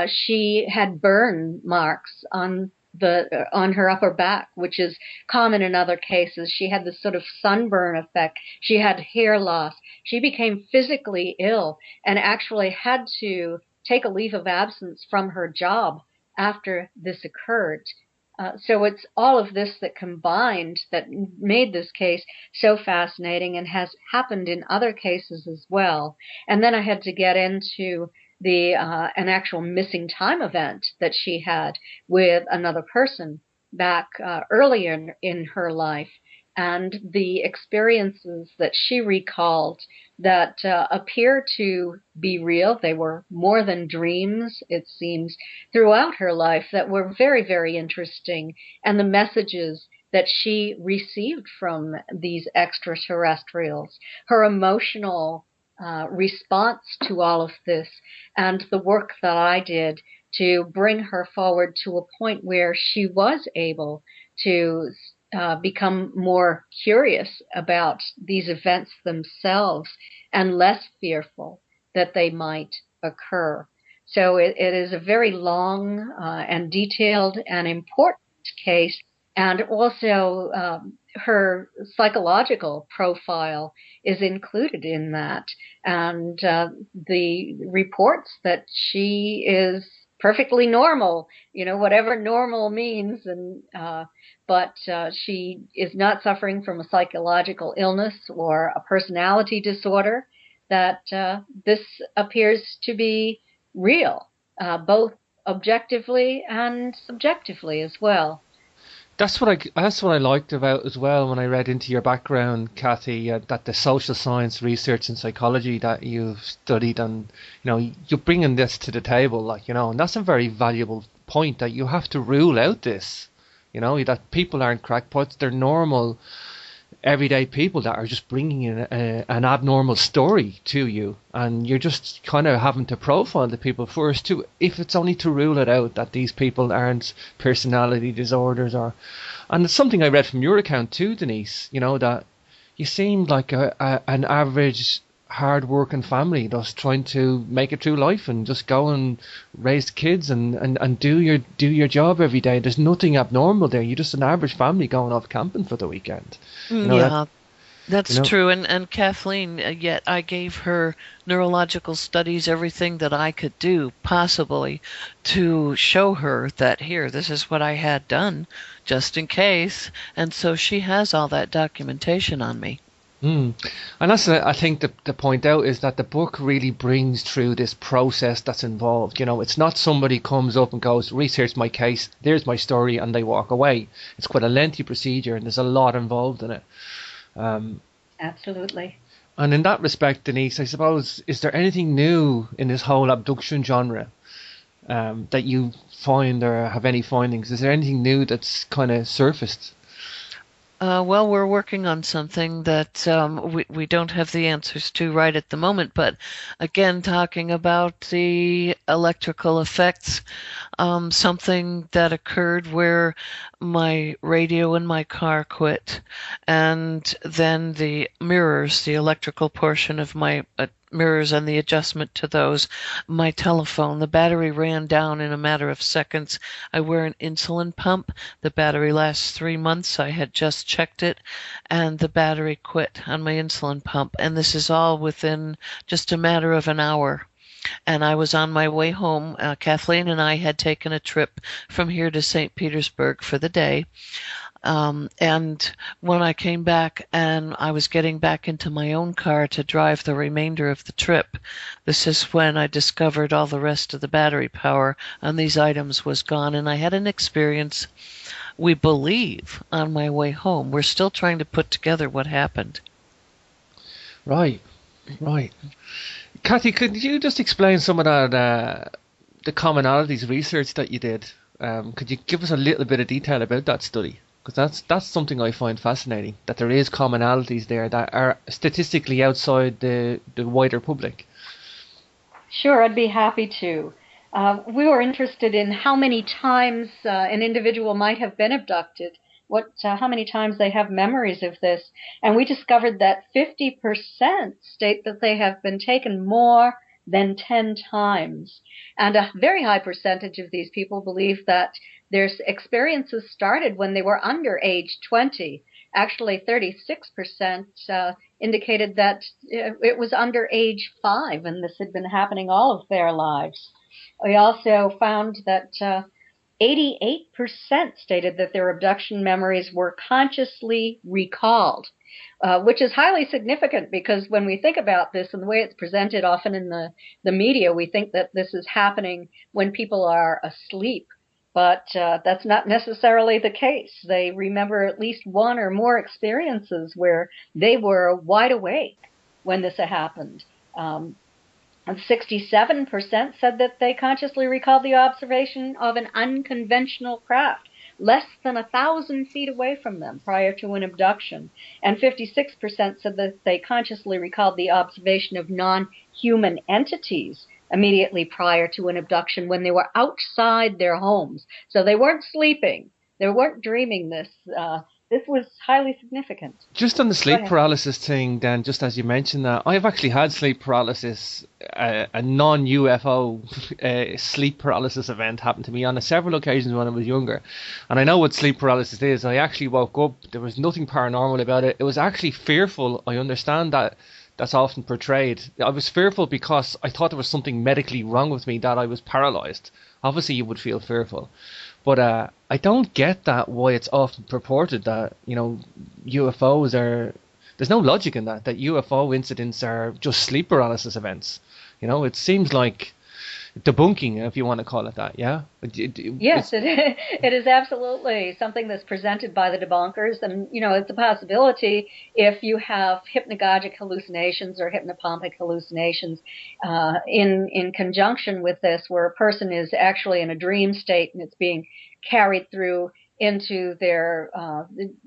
[SPEAKER 2] she had burn marks on her upper back, which is common in other cases. She had this sort of sunburn effect. She had hair loss. She became physically ill and actually had to take a leave of absence from her job after this occurred. So it's all of this that combined that made this case so fascinating, and has happened in other cases as well. And then I had to get into the an actual missing time event that she had with another person back earlier in her life, and the experiences that she recalled that appear to be real. They were more than dreams, it seems, throughout her life, that were very, very interesting, and the messages that she received from these extraterrestrials, her emotional response to all of this, and the work that I did to bring her forward to a point where she was able to become more curious about these events themselves and less fearful that they might occur. So it is a very long and detailed and important case, and also her psychological profile is included in that, and the reports that she is perfectly normal, whatever normal means, and but she is not suffering from a psychological illness or a personality disorder, that this appears to be real, both objectively and subjectively as well.
[SPEAKER 1] That's what I liked about as well when I read into your background, Kathy, that the social science research and psychology that you've studied, and you're bringing this to the table, and that's a very valuable point, that you have to rule out this, that people aren't crackpots, they're normal everyday people that are just bringing in an abnormal story to you, and you're just kind of having to profile the people first to, if it's only to rule it out that these people aren't personality disorders. And it's something I read from your account too, Denise, that you seemed like an average hard-working family just trying to make it through life and just go and raise kids and do your job every day. There's nothing abnormal there. You're just an average family going off camping for the weekend. That.
[SPEAKER 3] Yeah,
[SPEAKER 1] You
[SPEAKER 3] that's
[SPEAKER 1] know.
[SPEAKER 3] true. And Kathleen, yet I gave her neurological studies, everything that I could do possibly to show her that here, this is what I had done, just in case. And so she has all that documentation on me.
[SPEAKER 1] Mm. And that's, I think, the point out is that the book really brings through this process that's involved. It's not somebody comes up and goes, research my case, there's my story, and they walk away. It's quite a lengthy procedure, and there's a lot involved in it.
[SPEAKER 2] Absolutely.
[SPEAKER 1] And in that respect, Denise, I suppose, is there anything new in this whole abduction genre that you find or have any findings? Is there anything new that's kind of surfaced?
[SPEAKER 3] Well, we're working on something that we don't have the answers to right at the moment, but again, talking about the electrical effects, something that occurred where my radio in my car quit, and then the mirrors, the electrical portion of my mirrors and the adjustment to those, my telephone, the battery ran down in a matter of seconds. I wear an insulin pump. The battery lasts 3 months. I had just checked it, and the battery quit on my insulin pump. And this is all within just a matter of an hour. And I was on my way home. Kathleen and I had taken a trip from here to St. Petersburg for the day. And when I came back and I was getting back into my own car to drive the remainder of the trip, this is when I discovered all the rest of the battery power on these items was gone. And I had an experience, we believe, on my way home. We're still trying to put together what happened.
[SPEAKER 1] Right. Kathy, could you just explain some of that, the commonalities research that you did? Could you give us a little bit of detail about that study? Because that's something I find fascinating, that there is commonalities there that are statistically outside the wider public.
[SPEAKER 2] Sure, I'd be happy to. We were interested in how many times an individual might have been abducted, how many times they have memories of this, and we discovered that 50% state that they have been taken more than 10 times, and a very high percentage of these people believe that their experiences started when they were under age 20. Actually, 36% indicated that it was under age 5, and this had been happening all of their lives. We also found that 88% stated that their abduction memories were consciously recalled, which is highly significant because when we think about this and the way it's presented often in the media, we think that this is happening when people are asleep. But that's not necessarily the case. They remember at least one or more experiences where they were wide awake when this happened. 67% said that they consciously recalled the observation of an unconventional craft less than 1,000 feet away from them prior to an abduction. And 56% said that they consciously recalled the observation of non-human entities immediately prior to an abduction when they were outside their homes. So they weren't sleeping. They weren't dreaming this. This was highly significant.
[SPEAKER 1] Just on the sleep paralysis thing, then, just as you mentioned that, I've actually had sleep paralysis, a non-UFO sleep paralysis event happened to me on several occasions when I was younger. And I know what sleep paralysis is. I actually woke up, there was nothing paranormal about it. It was actually fearful. I understand that that's often portrayed. I was fearful because I thought there was something medically wrong with me, that I was paralyzed. Obviously, you would feel fearful. But I don't get that, why it's often purported that, UFOs are... There's no logic in that UFO incidents are just sleep paralysis events. It seems like debunking, if you want to call it that, yeah?
[SPEAKER 2] Yes, it is absolutely something that's presented by the debunkers. And, it's a possibility if you have hypnagogic hallucinations or hypnopompic hallucinations in conjunction with this, where a person is actually in a dream state and it's being carried through into their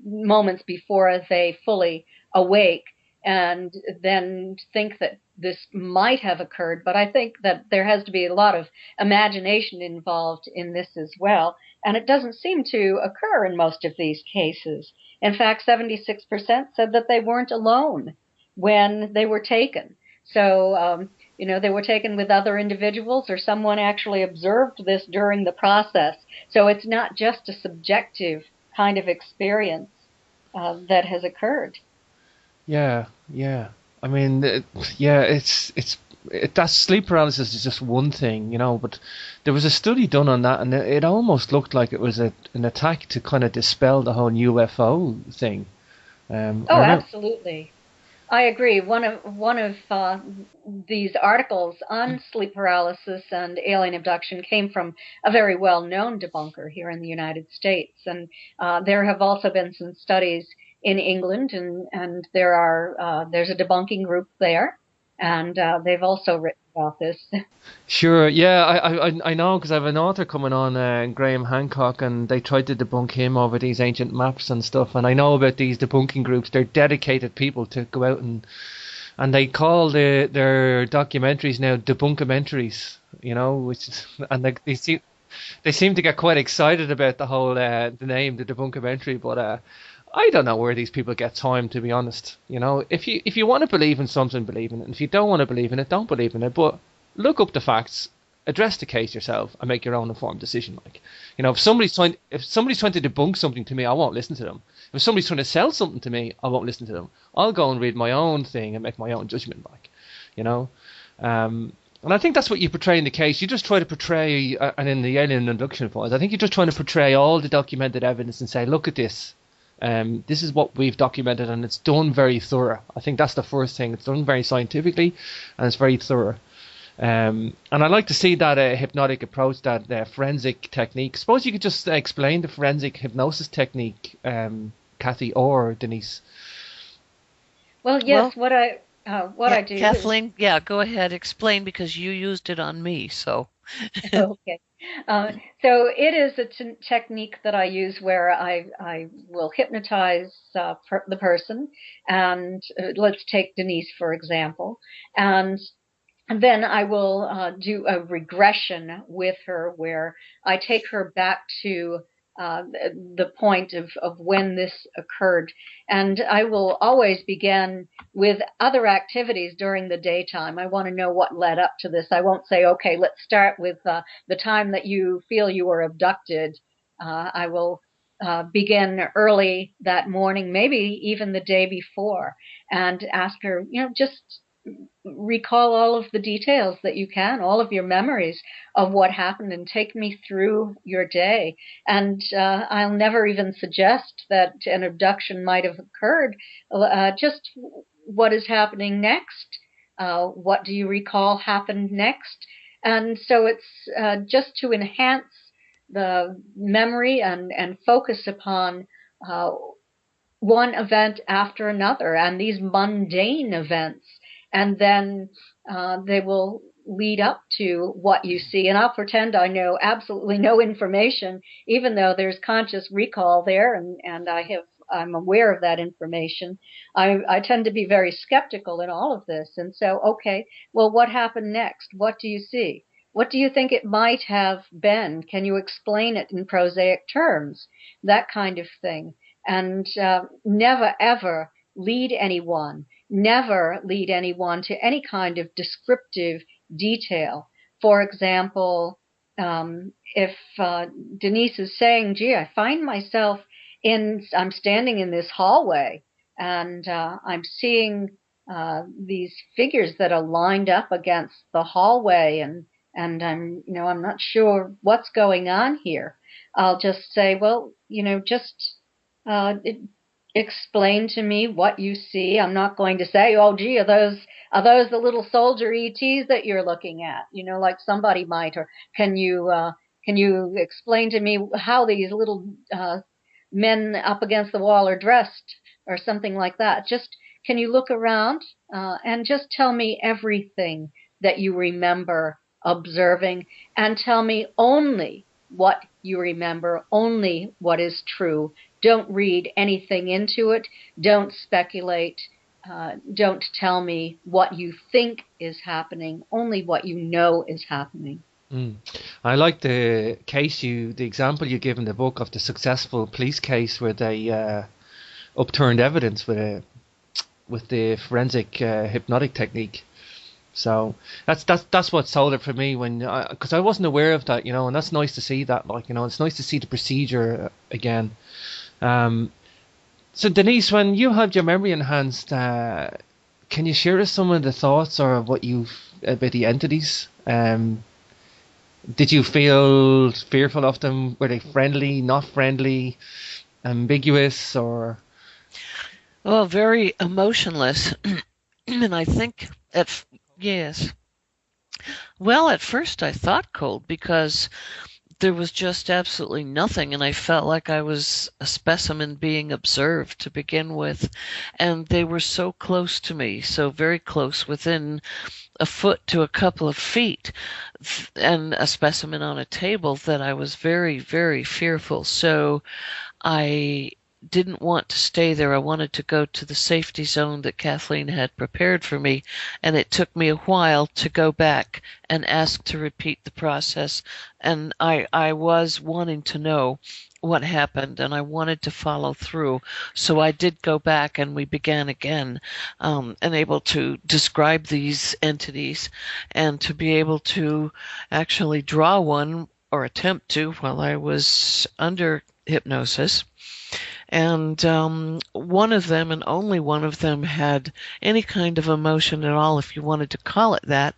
[SPEAKER 2] moments before they fully awake, and then think that this might have occurred, but I think that there has to be a lot of imagination involved in this as well, and it doesn't seem to occur in most of these cases. In fact, 76% said that they weren't alone when they were taken. So, they were taken with other individuals, or someone actually observed this during the process. So it's not just a subjective kind of experience that has occurred.
[SPEAKER 1] Yeah, yeah. I mean, yeah, that sleep paralysis is just one thing, but there was a study done on that, and it almost looked like it was an attack to kind of dispel the whole UFO thing. I
[SPEAKER 2] Oh,
[SPEAKER 1] remember.
[SPEAKER 2] absolutely. I agree. One of these articles on sleep paralysis and alien abduction came from a very well-known debunker here in the United States, and there have also been some studies in England, and there's a debunking group there, and they've also written about this.
[SPEAKER 1] Sure, yeah, I know because I have an author coming on, Graham Hancock, and they tried to debunk him over these ancient maps and stuff. And I know about these debunking groups; they're dedicated people to go out and they call their documentaries now debunkamentaries, which is, and they seem to get quite excited about the whole the name, the debunkamentary, but I don't know where these people get time, to be honest. If you want to believe in something, believe in it. And if you don't want to believe in it, don't believe in it. But look up the facts, address the case yourself, and make your own informed decision. Like, if somebody's trying to debunk something to me, I won't listen to them. If somebody's trying to sell something to me, I won't listen to them. I'll go and read my own thing and make my own judgment. Like, you know. And I think that's what you portray in the case. You just try to portray, and in the alien abduction files, I think you're just trying to portray all the documented evidence and say, look at this. This is what we've documented, and it's done very thorough. I think that's the first thing. It's done very scientifically, and it's very thorough. And I like to see that hypnotic approach, that forensic technique. Suppose you could just explain the forensic hypnosis technique, Kathy or Denise.
[SPEAKER 2] Well, yes, what I
[SPEAKER 3] yeah,
[SPEAKER 2] do
[SPEAKER 3] Kathleen, yeah, go ahead, explain because you used it on me. So,
[SPEAKER 2] okay. So it is a technique that I use where I will hypnotize the person, and let's take Denise for example, and then I will do a regression with her where I take her back to the point of when this occurred. And I will always begin with other activities during the daytime. I want to know what led up to this. I won't say, okay, let's start with the time that you feel you were abducted. I will begin early that morning, maybe even the day before, and ask her, just recall all of the details that you can, all of your memories of what happened, and take me through your day. And I'll never even suggest that an abduction might have occurred. Just what is happening next? What do you recall happened next? And so it's just to enhance the memory and focus upon one event after another, and these mundane events, and then they will lead up to what you see. And I'll pretend I know absolutely no information, even though there's conscious recall there, and I'm aware of that information. I tend to be very skeptical in all of this, and so okay, well, what happened next? What do you see? What do you think it might have been? Can you explain it in prosaic terms? That kind of thing. And never ever never lead anyone to any kind of descriptive detail. For example, if Denise is saying, gee, I find myself I'm standing in this hallway, and I'm seeing these figures that are lined up against the hallway, and I'm not sure what's going on here. I'll just say, well, just explain to me what you see. I'm not going to say, oh, gee, are those the little soldier ETs that you're looking at? Like somebody might. Or can you explain to me how these little men up against the wall are dressed, or something like that? Just can you look around and just tell me everything that you remember observing, and tell me only what you remember, only what is true. Don't read anything into it. Don't speculate. don't tell me what you think is happening, only what you know is happening.
[SPEAKER 1] Mm. I like the the example you give in the book of the successful police case where they upturned evidence with the forensic hypnotic technique. So that's what sold it for me when, because I wasn't aware of that, and that's nice to see that, it's nice to see the procedure again. Um, so Denise, when you had your memory enhanced, can you share us some of the thoughts or what you've about the entities? Did you feel fearful of them? Were they friendly, not friendly, ambiguous, or?
[SPEAKER 3] Well, very emotionless. And I think yes. Well, at first I thought cold because there was just absolutely nothing, and I felt like I was a specimen being observed to begin with. And they were so close to me, so very close, within a foot to a couple of feet, and a specimen on a table, that I was very, very fearful. So I didn't want to stay there. I wanted to go to the safety zone that Kathleen had prepared for me, and it took me a while to go back and ask to repeat the process. And I was wanting to know what happened, and I wanted to follow through. So I did go back, and we began again, and able to describe these entities and to be able to actually draw one, or attempt to, while I was under hypnosis. And one of them, and only one of them, had any kind of emotion at all, if you wanted to call it that,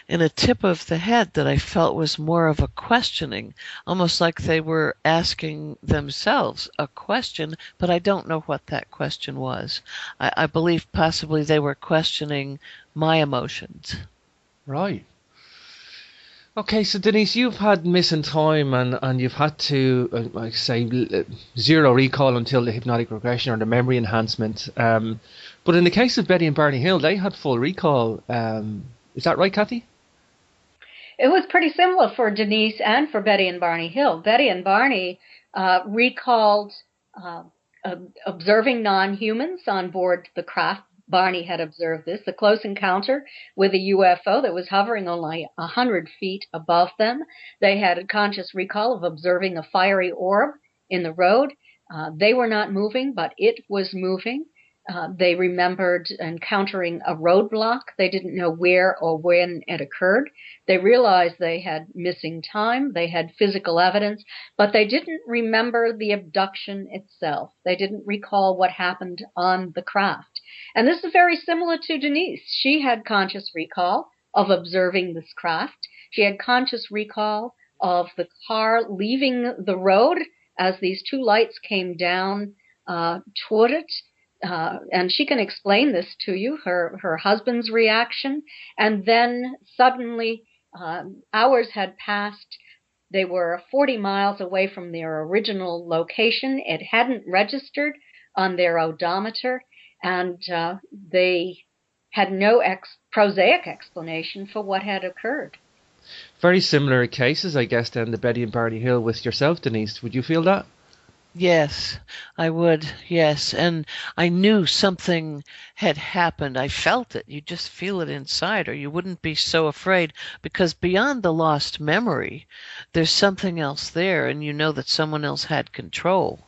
[SPEAKER 3] in a tip of the head that I felt was more of a questioning, almost like they were asking themselves a question, but I don't know what that question was. I believe possibly they were questioning my emotions.
[SPEAKER 1] Right. Okay, so Denise, you've had missing time and you've had to, like say, zero recall until the hypnotic regression or the memory enhancement. But in the case of Betty and Barney Hill, they had full recall. Is that right, Kathy?
[SPEAKER 2] It was pretty similar for Denise and for Betty and Barney Hill. Betty and Barney recalled uh, observing non-humans on board the craft. Barney had observed this, the close encounter with a UFO that was hovering only 100 feet above them. They had a conscious recall of observing a fiery orb in the road. They were not moving, but it was moving. They remembered encountering a roadblock. They didn't know where or when it occurred. They realized they had missing time. They had physical evidence, but they didn't remember the abduction itself. They didn't recall what happened on the craft. And this is very similar to Denise. She had conscious recall of observing this craft. She had conscious recall of the car leaving the road as these two lights came down toward it. And she can explain this to you, her husband's reaction. And then suddenly, hours had passed. They were 40 miles away from their original location. It hadn't registered on their odometer, and they had no prosaic explanation for what had occurred.
[SPEAKER 1] Very similar cases, I guess, then, the Betty and Barney Hill with yourself, Denise. Would you feel that?
[SPEAKER 3] Yes, I would. Yes. And I knew something had happened. I felt it. You just feel it inside, or you wouldn't be so afraid, because beyond the lost memory, there's something else there, and you know that someone else had control.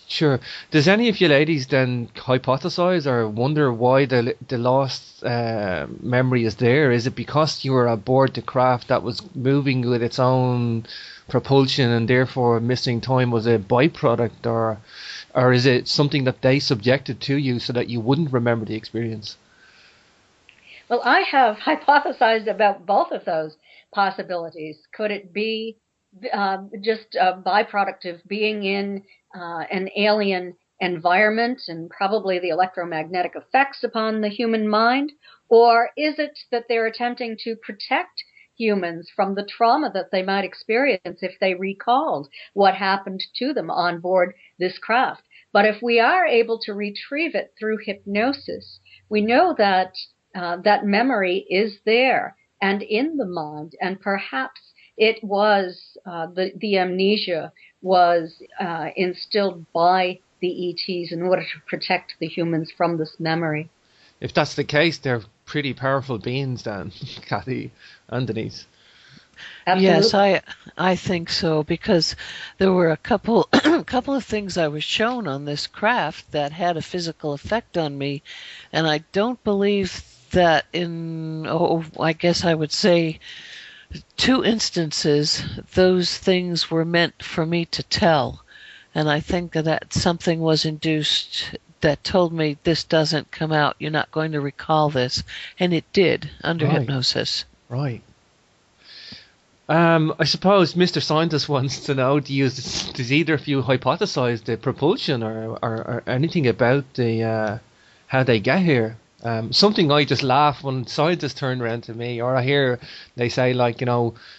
[SPEAKER 1] Sure. Does any of you ladies then hypothesize or wonder why the lost memory is there? Is it because you were aboard the craft that was moving with its own propulsion and therefore missing time was a byproduct, or is it something that they subjected to you so that you wouldn't remember the experience?
[SPEAKER 2] Well, I have hypothesized about both of those possibilities. Could it be just a byproduct of being in an alien environment and probably the electromagnetic effects upon the human mind? Or is it that they're attempting to protect humans from the trauma that they might experience if they recalled what happened to them on board this craft? But if we are able to retrieve it through hypnosis, we know that that memory is there and in the mind, and perhaps it was the amnesia was instilled by the ETs in order to protect the humans from this memory.
[SPEAKER 1] if that's the case, they're pretty powerful beings then, Kathy and Denise.
[SPEAKER 3] Yes,
[SPEAKER 2] Absolutely.
[SPEAKER 3] I think so because there were a couple couple of things I was shown on this craft that had a physical effect on me, and I don't believe that in I guess I would say two instances those things were meant for me to tell, and I think that something was induced that told me this doesn't come out, you're not going to recall this, and it did under
[SPEAKER 1] Right,
[SPEAKER 3] hypnosis.
[SPEAKER 1] right. I suppose Mr. Scientist wants to know: does either of you hypothesize the propulsion or anything about the how they get here? Something I just laugh when scientists turn around to me, or I hear they say like,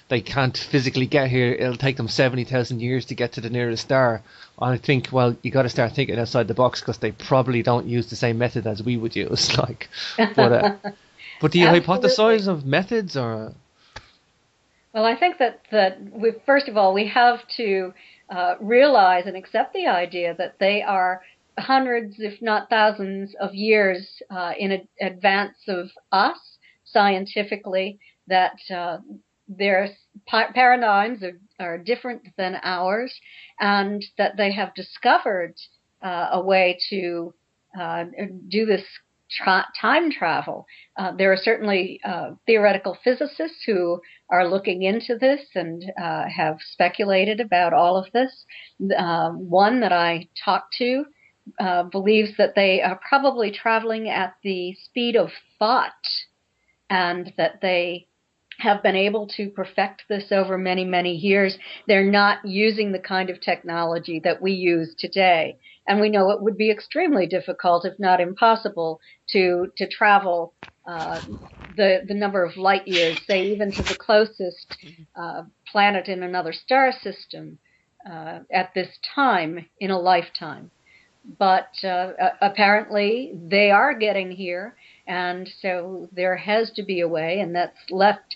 [SPEAKER 1] they can't physically get here. It'll take them 70,000 years to get to the nearest star. I think, well, you got to start thinking outside the box because they probably don't use the same method as we would use. Like, but but do you
[SPEAKER 2] Absolutely.
[SPEAKER 1] hypothesize of methods or?
[SPEAKER 2] Well, I think that we first of all we have to realize and accept the idea that they are hundreds, if not thousands, of years advance of us scientifically. That their paradigms are different than ours, and that they have discovered a way to uh, do this time travel. There are certainly theoretical physicists who are looking into this and have speculated about all of this. One that I talked to believes that they are probably traveling at the speed of thought, and that they have been able to perfect this over many, many years. They're not using the kind of technology that we use today. And we know it would be extremely difficult, if not impossible, to travel uh, the number of light years, say even to the closest planet in another star system at this time in a lifetime. But apparently they are getting here, and so there has to be a way, and that's left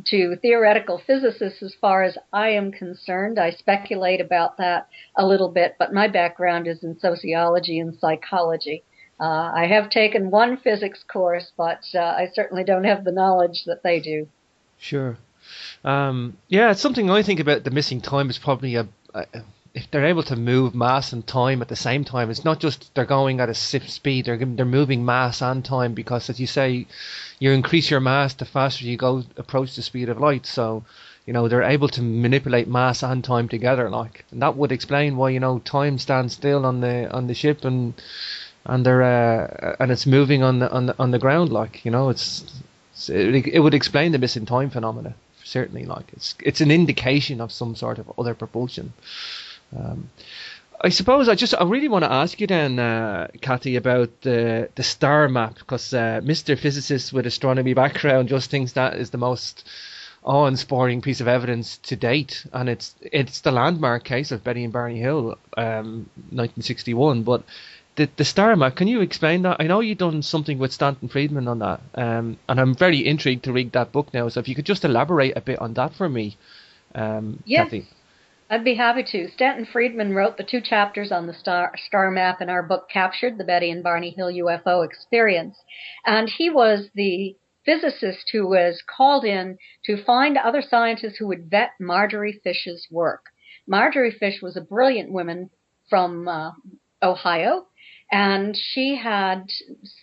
[SPEAKER 2] to theoretical physicists as far as I am concerned. I speculate about that a little bit, but my background is in sociology and psychology. I have taken one physics course, but I certainly don't have the knowledge that they do.
[SPEAKER 1] Sure. Yeah, it's something I think about. The missing time is probably a if they're able to move mass and time at the same time. It's not just they're going at a speed. They're moving mass and time because, as you say, you increase your mass the faster you go approach the speed of light. So, they're able to manipulate mass and time together. Like, and that would explain why time stands still on the ship and they're and it's moving on the ground. Like, it would explain the missing time phenomena certainly. Like, it's an indication of some sort of other propulsion. um, I suppose I really want to ask you then, Kathy, about the star map, because Mr. Physicist with astronomy background just thinks that is the most awe-inspiring piece of evidence to date, and it's the landmark case of Betty and Barney Hill, 1961. But the star map, can you explain that? I know you've done something with Stanton Friedman on that, and I'm very intrigued to read that book now. So if you could just elaborate a bit on that for me,
[SPEAKER 2] Yes,
[SPEAKER 1] Kathy.
[SPEAKER 2] I'd be happy to. Stanton Friedman wrote the two chapters on the star map in our book, Captured: The Betty and Barney Hill UFO Experience. And he was the physicist who was called in to find other scientists who would vet Marjorie Fish's work. Marjorie Fish was a brilliant woman from Ohio, and she had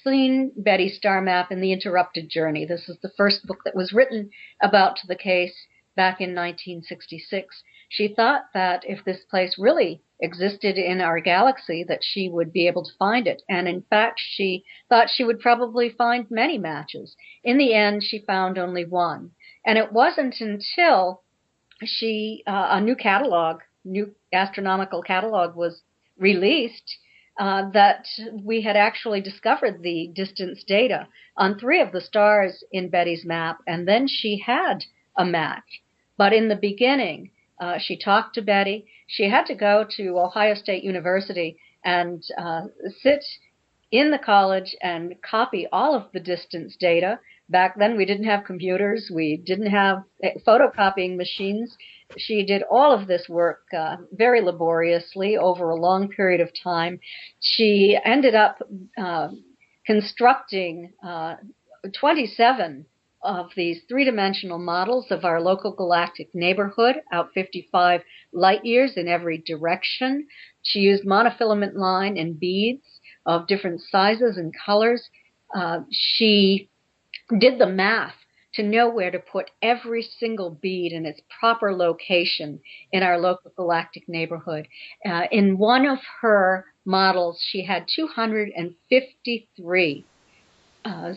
[SPEAKER 2] seen Betty's star map in The Interrupted Journey. This is the first book that was written about the case back in 1966. She thought that if this place really existed in our galaxy, that she would be able to find it. And in fact, she thought she would probably find many matches. In the end, she found only one. And it wasn't until a new astronomical catalog was released, that we had actually discovered the distance data on three of the stars in Betty's map, and then she had a match. But in the beginning, she talked to Betty. She had to go to Ohio State University and sit in the college and copy all of the distance data. Back then, we didn't have computers, we didn't have photocopying machines. She did all of this work very laboriously over a long period of time. She ended up constructing 27 of these three-dimensional models of our local galactic neighborhood out 55 light years in every direction. She used monofilament line and beads of different sizes and colors. She did the math to know where to put every single bead in its proper location in our local galactic neighborhood. In one of her models, she had 253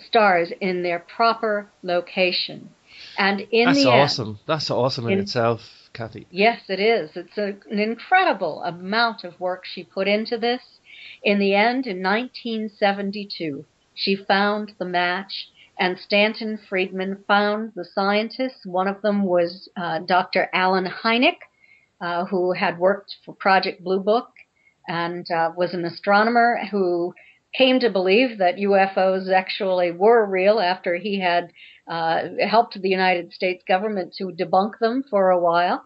[SPEAKER 2] stars in their proper location. And in
[SPEAKER 1] That's
[SPEAKER 2] the
[SPEAKER 1] awesome.
[SPEAKER 2] end,
[SPEAKER 1] That's awesome in itself, Kathy.
[SPEAKER 2] Yes, it is. It's an incredible amount of work she put into this. In the end, in 1972, she found the match, and Stanton Friedman found the scientists. One of them was Dr. Alan Hynek, who had worked for Project Blue Book and was an astronomer who came to believe that UFOs actually were real after he had helped the United States government to debunk them for a while.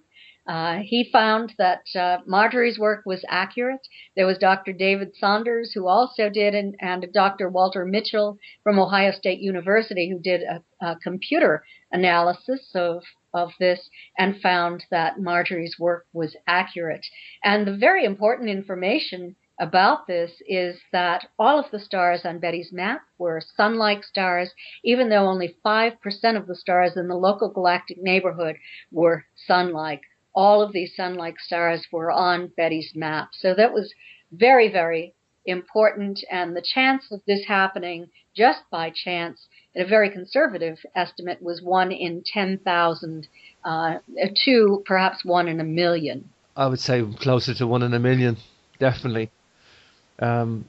[SPEAKER 2] He found that Marjorie's work was accurate. There was Dr. David Saunders, who also did, and Dr. Walter Mitchell from Ohio State University, who did a computer analysis of this and found that Marjorie's work was accurate. And the very important information about this is that all of the stars on Betty's map were sun-like stars, even though only 5% of the stars in the local galactic neighborhood were sun-like. All of these sun-like stars were on Betty's map. So that was very, very important. And the chance of this happening just by chance, at a very conservative estimate, was 1 in 10,000 to perhaps 1 in a million.
[SPEAKER 1] I would say closer to 1 in a million, definitely.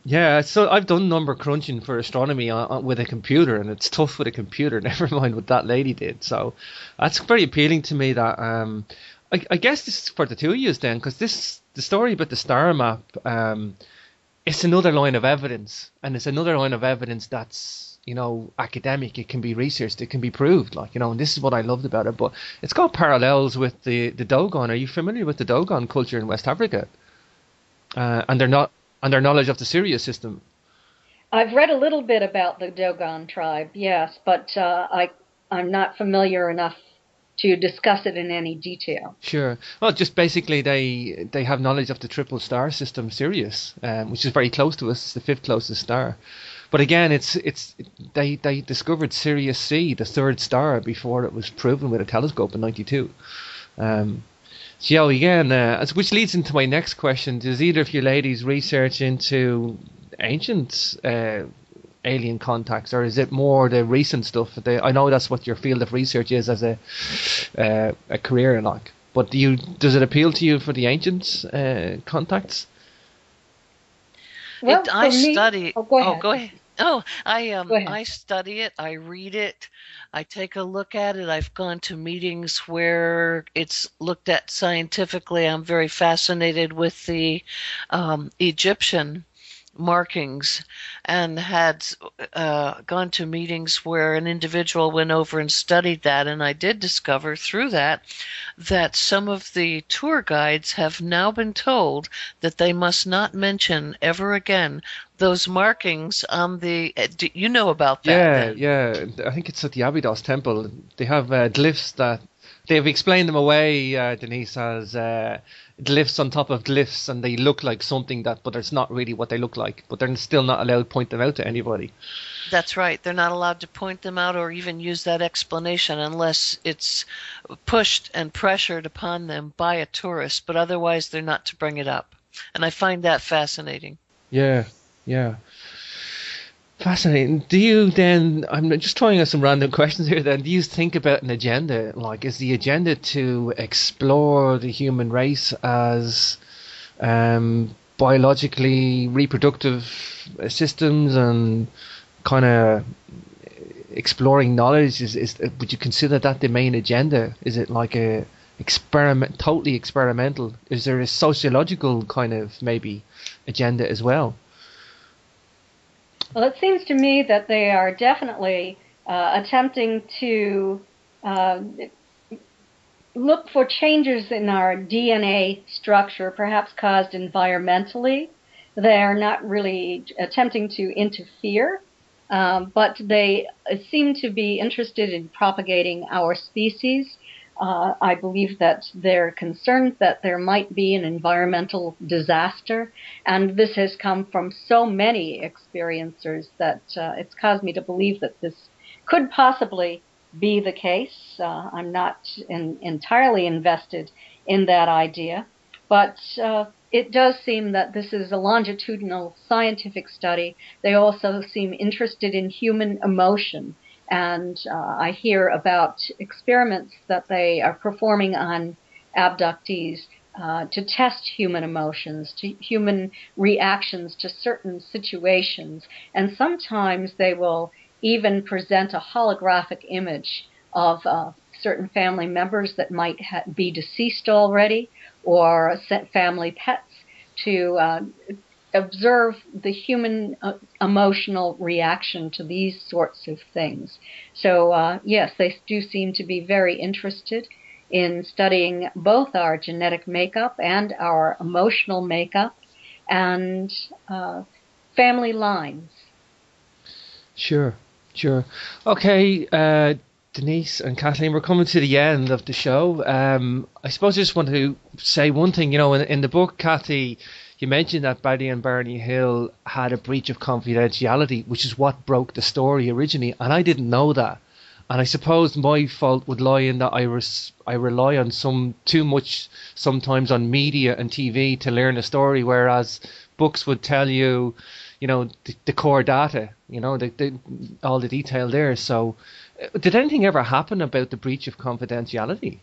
[SPEAKER 1] Yeah, so I've done number crunching for astronomy with a computer, and it's tough with a computer, never mind what that lady did. So that's very appealing to me that I guess this is for the two of you then, because the story about the star map, it's another line of evidence, and it's another line of evidence that's, you know, academic. It can be researched, it can be proved, like, you know, and this is what I loved about it. But it's got parallels with the Dogon. Are you familiar with the Dogon culture in West Africa? And their knowledge of the Sirius system?
[SPEAKER 2] I've read a little bit about the Dogon tribe, yes, but I'm not familiar enough to discuss it in any detail.
[SPEAKER 1] Sure. Well, just basically they have knowledge of the triple star system, Sirius, which is very close to us. It's the fifth closest star. But again, they discovered Sirius C, the third star, before it was proven with a telescope in '92. So again, which leads into my next question: does either of you ladies research into ancient alien contacts, or is it more the recent stuff? I know that's what your field of research is as a career, like. But does it appeal to you for the ancient contacts?
[SPEAKER 2] Well,
[SPEAKER 3] I study.
[SPEAKER 2] Go ahead.
[SPEAKER 3] Go ahead. Oh,
[SPEAKER 2] Go ahead.
[SPEAKER 3] I study it. I read it. I take a look at it. I've gone to meetings where it's looked at scientifically. I'm very fascinated with the Egyptian markings, and had gone to meetings where an individual went over and studied that, and I did discover through that some of the tour guides have now been told that they must not mention ever again those markings on the... Do you know about that?
[SPEAKER 1] Yeah. I think it's at the Abydos Temple. They have glyphs that... They've explained them away, Denise, as glyphs on top of glyphs, and they look like something but it's not really what they look like. But they're still not allowed to point them out to anybody.
[SPEAKER 3] That's right. They're not allowed to point them out or even use that explanation unless it's pushed and pressured upon them by a tourist. But otherwise, they're not to bring it up. And I find that fascinating.
[SPEAKER 1] Yeah. Fascinating. Do you then, I'm just throwing out some random questions here then, do you think about an agenda? Like, is the agenda to explore the human race as biologically reproductive systems and kind of exploring knowledge? Would you consider that the main agenda? Is it like a totally experimental? Is there a sociological kind of maybe agenda as well?
[SPEAKER 2] Well, it seems to me that they are definitely attempting to look for changes in our DNA structure, perhaps caused environmentally. They are not really attempting to interfere but they seem to be interested in propagating our species. I believe that they're concerned that there might be an environmental disaster, and this has come from so many experiencers that it's caused me to believe that this could possibly be the case. I'm not entirely invested in that idea, but it does seem that this is a longitudinal scientific study. They also seem interested in human emotion. And I hear about experiments that they are performing on abductees to test human emotions, to human reactions to certain situations. And sometimes they will even present a holographic image of certain family members that might be deceased already, or family pets, to observe the human emotional reaction to these sorts of things. So, yes, they do seem to be very interested in studying both our genetic makeup and our emotional makeup and family lines.
[SPEAKER 1] Sure, sure. Okay, Denise and Kathleen, we're coming to the end of the show. I suppose I just want to say one thing. In the book, Kathy, you mentioned that Betty and Barney Hill had a breach of confidentiality, which is what broke the story originally, and I didn't know that. And I suppose my fault would lie in that I rely on too much sometimes on media and TV to learn a story, whereas books would tell you, the core data, all the detail there. So, did anything ever happen about the breach of confidentiality?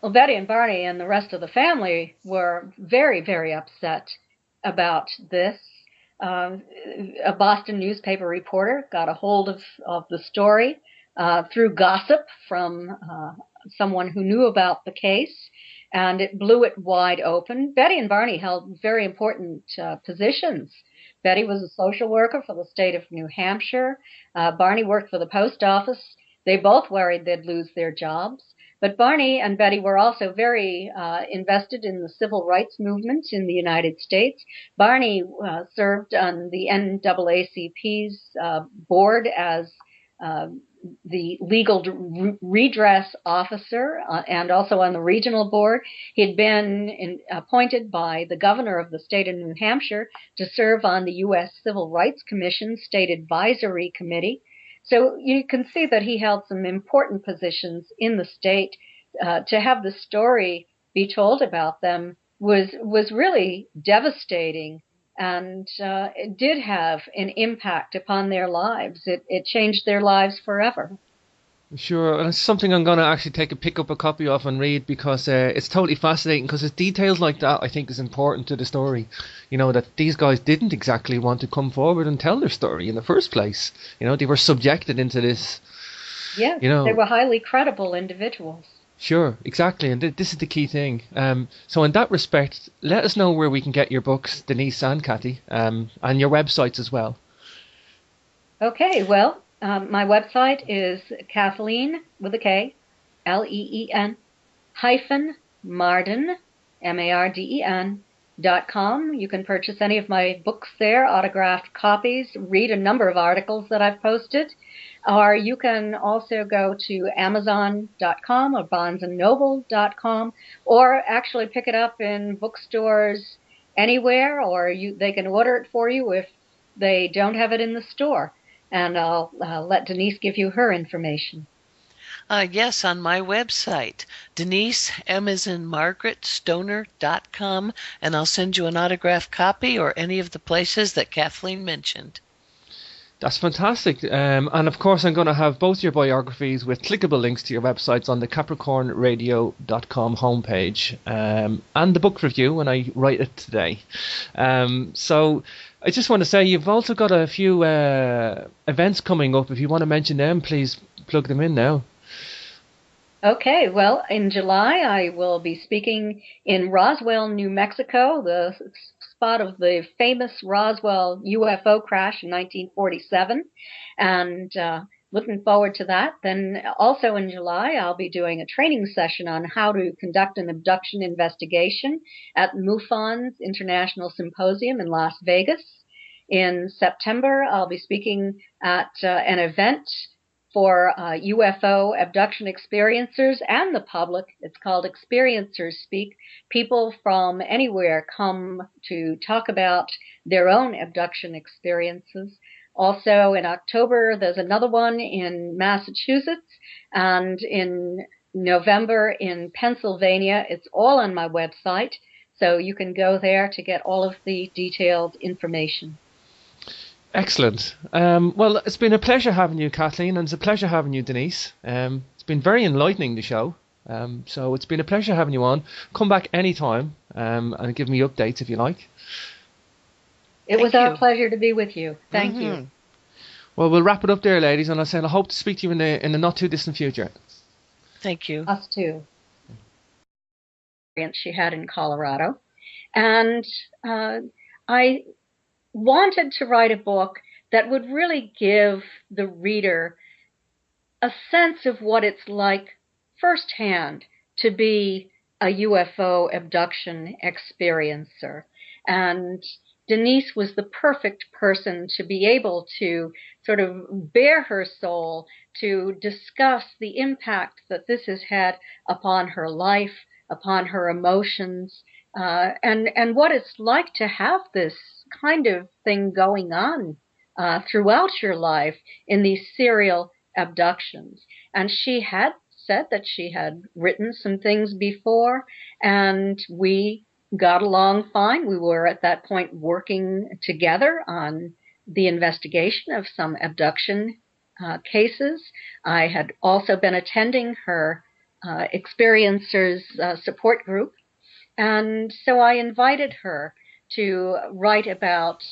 [SPEAKER 2] Well, Betty and Barney and the rest of the family were very, very upset about this. Uh, a Boston newspaper reporter got a hold of the story through gossip from someone who knew about the case, and it blew it wide open. Betty and Barney held very important positions. Betty was a social worker for the state of New Hampshire. Barney worked for the post office. They both worried they'd lose their jobs. But Barney and Betty were also very invested in the civil rights movement in the United States. Barney served on the NAACP's board as uh, the legal redress officer and also on the regional board. He had been appointed by the governor of the state of New Hampshire to serve on the U.S. Civil Rights Commission State Advisory Committee. So you can see that he held some important positions in the state. To have the story be told about them was really devastating, and it did have an impact upon their lives. It changed their lives forever.
[SPEAKER 1] Sure, and it's something I'm going to actually pick up a copy of and read, because it's totally fascinating, because it's details like that I think is important to the story. That these guys didn't exactly want to come forward and tell their story in the first place. They were subjected into this.
[SPEAKER 2] Yes, they were highly credible individuals.
[SPEAKER 1] Sure, exactly, and this is the key thing. So in that respect, let us know where we can get your books, Denise and Kathy, and your websites as well.
[SPEAKER 2] Okay, well, my website is Kathleen with a K, Leen hyphen Marden, MARDEN.com. You can purchase any of my books there, autographed copies, read a number of articles that I've posted. Or you can also go to Amazon.com or BarnesandNoble.com, or actually pick it up in bookstores anywhere, or they can order it for you if they don't have it in the store. And I'll let Denise give you her information.
[SPEAKER 3] Yes, on my website, Denise, M as in Margaret, Stoner.com, and I'll send you an autographed copy or any of the places that Kathleen mentioned.
[SPEAKER 1] That's fantastic. And of course, I'm going to have both your biographies with clickable links to your websites on the CapricornRadio.com homepage, and the book review when I write it today. So I just want to say you've also got a few events coming up. If you want to mention them, please plug them in now.
[SPEAKER 2] Okay, well, in July I will be speaking in Roswell, New Mexico, the spot of the famous Roswell UFO crash in 1947, and looking forward to that. Then also in July I'll be doing a training session on how to conduct an abduction investigation at MUFON's International Symposium in Las Vegas. In September, I'll be speaking at an event for UFO abduction experiencers and the public. It's called Experiencers Speak. People from anywhere come to talk about their own abduction experiences. Also in October, there's another one in Massachusetts, and in November in Pennsylvania. It's all on my website, so you can go there to get all of the detailed information.
[SPEAKER 1] Excellent. Well, it's been a pleasure having you, Kathleen, and it's a pleasure having you, Denise. It's been very enlightening, the show. So it's been a pleasure having you on. Come back anytime and give me updates if you like.
[SPEAKER 2] It was our pleasure to be with you. Thank you.
[SPEAKER 1] Well, we'll wrap it up there, ladies, and I hope to speak to you in the not too distant future.
[SPEAKER 3] Thank you.
[SPEAKER 2] Us too. She had in Colorado, and I wanted to write a book that would really give the reader a sense of what it's like firsthand to be a UFO abduction experiencer. And Denise was the perfect person to be able to sort of bare her soul to discuss the impact that this has had upon her life, upon her emotions, and what it's like to have this kind of thing going on throughout your life in these serial abductions. And she had said that she had written some things before, and we got along fine. We were at that point working together on the investigation of some abduction cases. I had also been attending her experiencers support group, and so I invited her to write about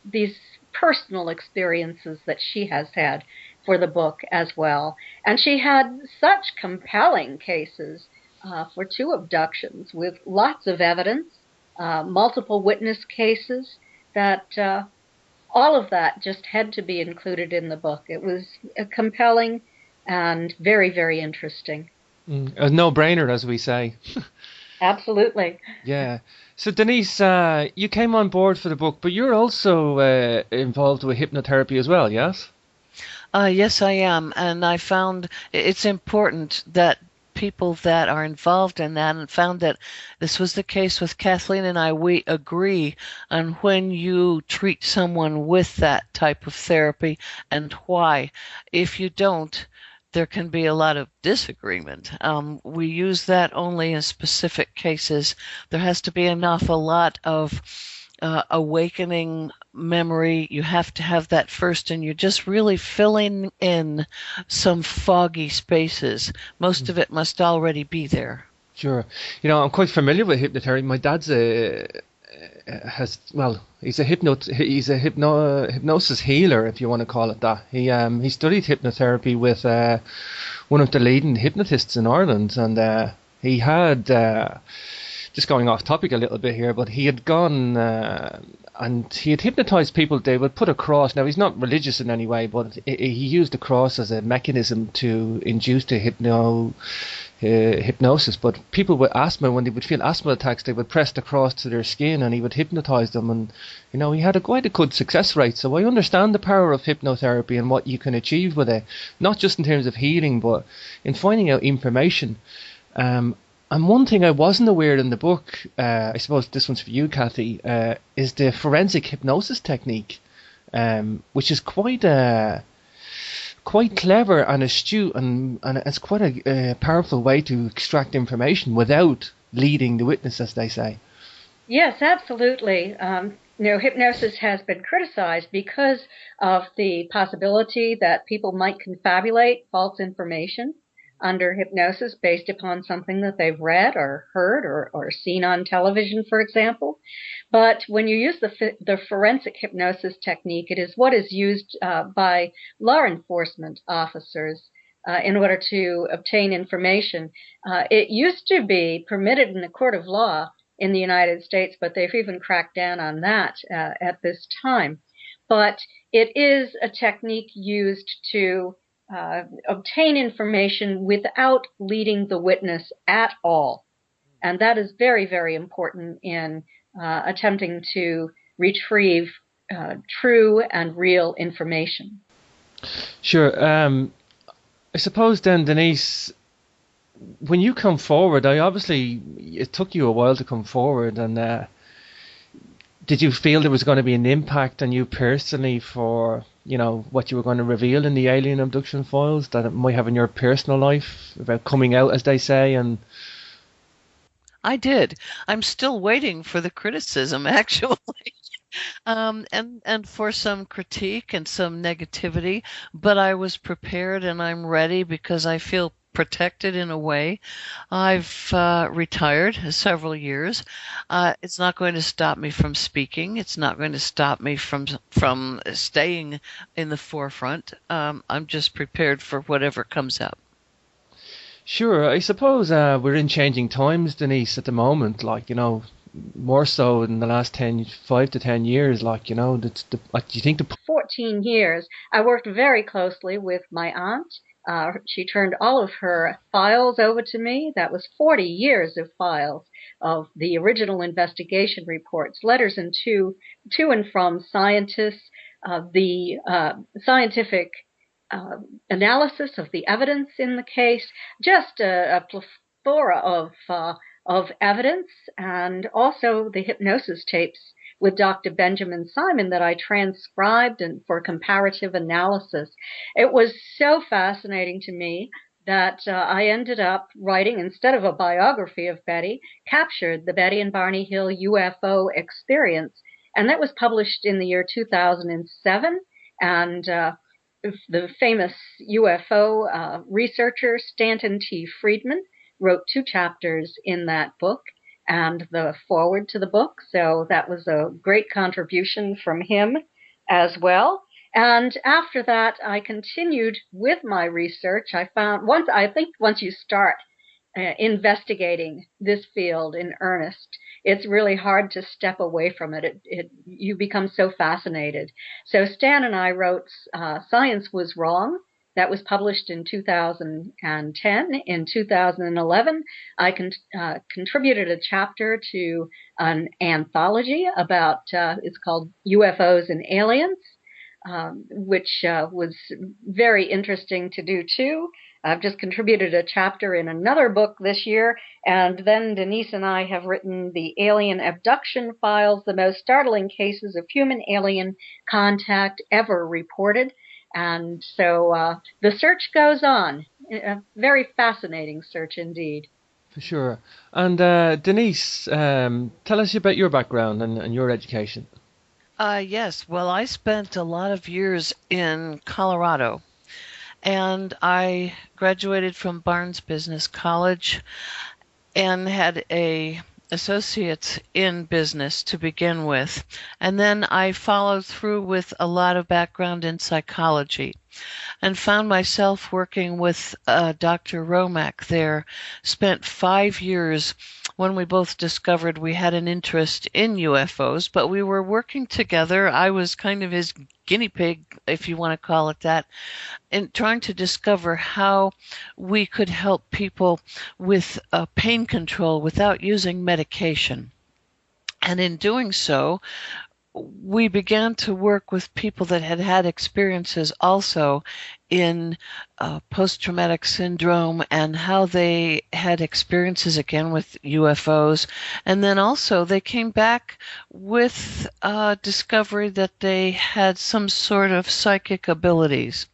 [SPEAKER 2] these personal experiences that she has had for the book as well. And she had such compelling cases for 2 abductions with lots of evidence, multiple witness cases, that all of that just had to be included in the book. It was compelling and very, very interesting.
[SPEAKER 1] A no-brainer, as we say.
[SPEAKER 2] Absolutely.
[SPEAKER 1] Yeah. So Denise, you came on board for the book, but you're also involved with hypnotherapy as well, yes?
[SPEAKER 3] Yes, I am. And I found it's important that people that are involved in that, and found that this was the case with Kathleen and I, we agree on when you treat someone with that type of therapy and why. If you don't, there can be a lot of disagreement. We use that only in specific cases. There has to be an awful lot of awakening memory. You have to have that first, and you're just really filling in some foggy spaces. Most of it must already be there.
[SPEAKER 1] Sure. You know, I'm quite familiar with hypnotherapy. My dad's he's a hypnosis healer, if you want to call it that. He studied hypnotherapy with one of the leading hypnotists in Ireland, and he had just going off topic a little bit here, but he had gone and he had hypnotized people. They would put a cross. Now, he's not religious in any way, but he used the cross as a mechanism to induce the hypnosis. But people with asthma, when they would feel asthma attacks, they would press the cross to their skin and he would hypnotize them. And, you know, he had quite a good success rate. So I understand the power of hypnotherapy and what you can achieve with it, not just in terms of healing, but in finding out information. And one thing I wasn't aware in the book, I suppose this one's for you, Kathy, is the forensic hypnosis technique, which is quite clever and astute, and it's quite a powerful way to extract information without leading the witness, as they say.
[SPEAKER 2] Yes, absolutely. Hypnosis has been criticized because of the possibility that people might confabulate false information under hypnosis based upon something that they've read or heard or seen on television, for example. But when you use the forensic hypnosis technique, it is what is used by law enforcement officers in order to obtain information. It used to be permitted in a court of law in the United States, but they've even cracked down on that at this time. But it is a technique used to obtain information without leading the witness at all. And that is very, very important in attempting to retrieve true and real information.
[SPEAKER 1] Sure. I suppose then, Denise, when you come forward, it took you a while to come forward, and did you feel there was going to be an impact on you personally for, what you were going to reveal in the alien abduction files, that it might have in your personal life about coming out, as they say? And
[SPEAKER 3] I did. I'm still waiting for the criticism, actually. And for some critique and some negativity, but I was prepared and I'm ready because I feel protected in a way. I've retired several years. It's not going to stop me from speaking. It's not going to stop me from staying in the forefront. I'm just prepared for whatever comes up.
[SPEAKER 1] sure, I suppose we're in changing times, Denise, at the moment. More so in the last 5 to 10 years. Do you think the
[SPEAKER 2] 14 years. I worked very closely with my aunt. She turned all of her files over to me. That was 40 years of files of the original investigation reports, letters to and from scientists, the scientific analysis of the evidence in the case, just a plethora of evidence, and also the hypnosis tapes with Dr. Benjamin Simon that I transcribed and for comparative analysis. It was so fascinating to me that I ended up writing, instead of a biography of Betty, Captured: The Betty and Barney Hill UFO Experience. And that was published in the year 2007. And the famous UFO researcher Stanton T. Friedman wrote 2 chapters in that book and the foreword to the book. So that was a great contribution from him as well. And after that, I continued with my research. I found once you start investigating this field in earnest, it's really hard to step away from it. You become so fascinated. So Stan and I wrote Science Was Wrong. That was published in 2010. In 2011, I contributed a chapter to an anthology about, it's called UFOs and Aliens, which was very interesting to do too. I've just contributed a chapter in another book this year, and then Denise and I have written the Alien Abduction Files, the most startling cases of human-alien contact ever reported. And so the search goes on. A very fascinating search indeed.
[SPEAKER 1] For sure. And Denise, tell us about your background and your education.
[SPEAKER 3] Yes. Well, I spent a lot of years in Colorado, and I graduated from Barnes Business College and had a associates in business to begin with. And then I followed through with a lot of background in psychology and found myself working with Dr. Romack there. Spent 5 years when we both discovered we had an interest in UFOs, but we were working together. I was kind of his guinea pig, if you want to call it that, in trying to discover how we could help people with pain control without using medication. And in doing so, we began to work with people that had had experiences also in post-traumatic syndrome and how they had experiences again with UFOs. And then also they came back with discovery that they had some sort of psychic abilities.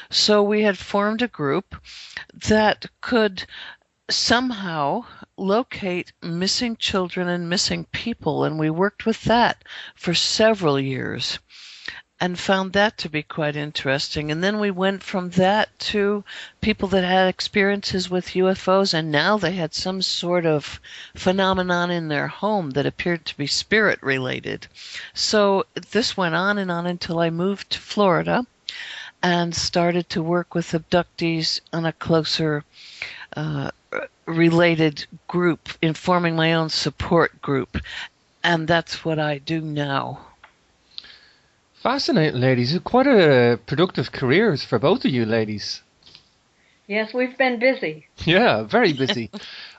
[SPEAKER 3] So we had formed a group that could somehow locate missing children and missing people, and we worked with that for several years and found that to be quite interesting. And then we went from that to people that had experiences with UFOs, and now they had some sort of phenomenon in their home that appeared to be spirit related. So this went on and on until I moved to Florida and started to work with abductees on a closer related group, in forming my own support group. And that's what I do now.
[SPEAKER 1] Fascinating, ladies. Quite a productive careers for both of you ladies.
[SPEAKER 2] Yes, we've been busy.
[SPEAKER 1] Yeah, very busy.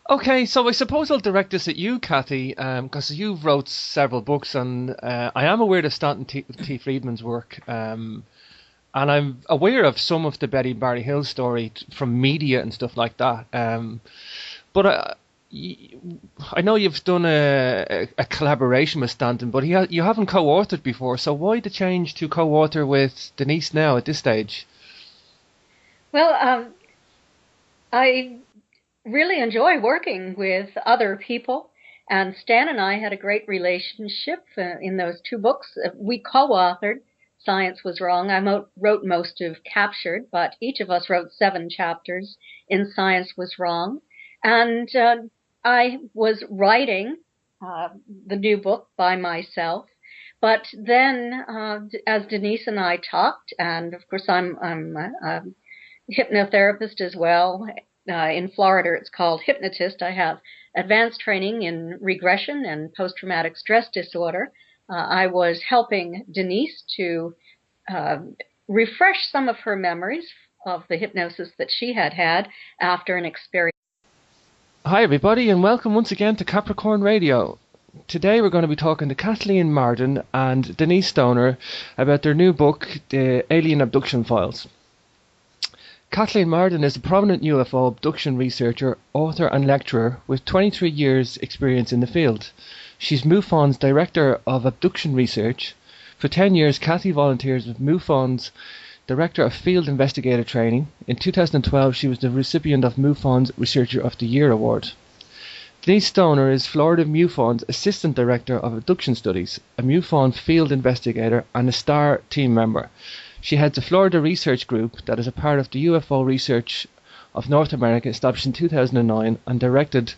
[SPEAKER 1] Okay, so I suppose I'll direct this at you, Kathy, because you've wrote several books, and I am aware of Stanton T. Friedman's work, and I'm aware of some of the Betty Barry Hill story from media and stuff like that. But I know you've done a collaboration with Stanton, but you haven't co-authored before, so why the change to co-author with Denise now at this stage?
[SPEAKER 2] Well, I really enjoy working with other people, and Stan and I had a great relationship in those two books. We co-authored Science Was Wrong. I wrote most of Captured, but each of us wrote 7 chapters in Science Was Wrong. And I was writing the new book by myself. But then, as Denise and I talked, and of course I'm a hypnotherapist as well. In Florida, it's called hypnotist. I have advanced training in regression and post-traumatic stress disorder. I was helping Denise to uh, refresh some of her memories of the hypnosis that she had had after an experience.
[SPEAKER 1] Hi, everybody, and welcome once again to Capricorn Radio. Today we're going to be talking to Kathleen Marden and Denise Stoner about their new book, The Alien Abduction Files. Kathleen Marden is a prominent UFO abduction researcher, author and lecturer with 23 years experience in the field. She's MUFON's Director of Abduction Research. For 10 years, Kathy volunteers with MUFON's Director of Field Investigator Training. In 2012, she was the recipient of MUFON's Researcher of the Year Award. Denise Stoner is Florida MUFON's Assistant Director of Abduction Studies, a MUFON Field Investigator and a STAR team member. She heads a Florida research group that is a part of the UFO Research of North America, established in 2009, and directed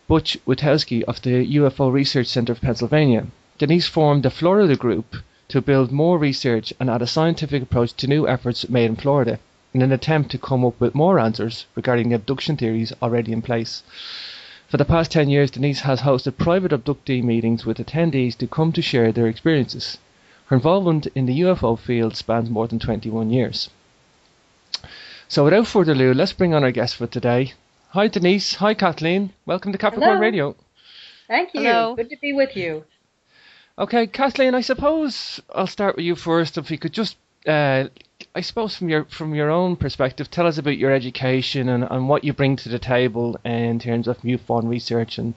[SPEAKER 1] Butch Witowski of the UFO Research Center of Pennsylvania. Denise formed the Florida Group to build more research and add a scientific approach to new efforts made in Florida, in an attempt to come up with more answers regarding the abduction theories already in place. For the past 10 years, Denise has hosted private abductee meetings with attendees to come to share their experiences. Her involvement in the UFO field spans more than 21 years. So without further ado, let's bring on our guest for today. Hi Denise, hi Kathleen, welcome to Capricorn
[SPEAKER 2] Hello.
[SPEAKER 1] Radio.
[SPEAKER 2] Thank you.
[SPEAKER 3] Hello.
[SPEAKER 2] Good to be with you.
[SPEAKER 1] Okay, Kathleen, I suppose I'll start with you first. If you could just, I suppose from your own perspective, tell us about your education and what you bring to the table in terms of MUFON research. And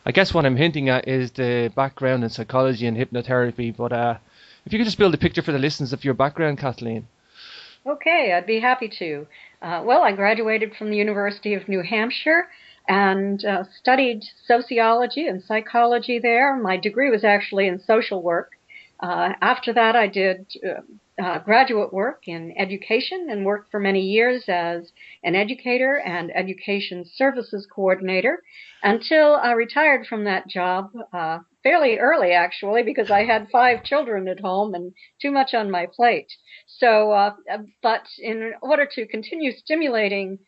[SPEAKER 1] I guess what I'm hinting at is the background in psychology and hypnotherapy, but if you could just build a picture for the listeners of your background, Kathleen.
[SPEAKER 2] Okay, I'd be happy to. Well, I graduated from the University of New Hampshire and studied sociology and psychology there. My degree was actually in social work. After that, I did graduate work in education and worked for many years as an educator and education services coordinator until I retired from that job fairly early, actually, because I had 5 children at home and too much on my plate. So, but in order to continue stimulating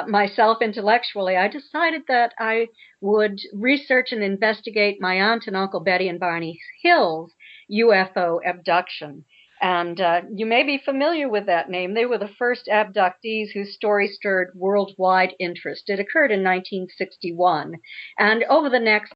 [SPEAKER 2] myself intellectually, I decided that I would research and investigate my aunt and Uncle Betty and Barney Hill's UFO abduction. And you may be familiar with that name. They were the first abductees whose story stirred worldwide interest. It occurred in 1961. And over the next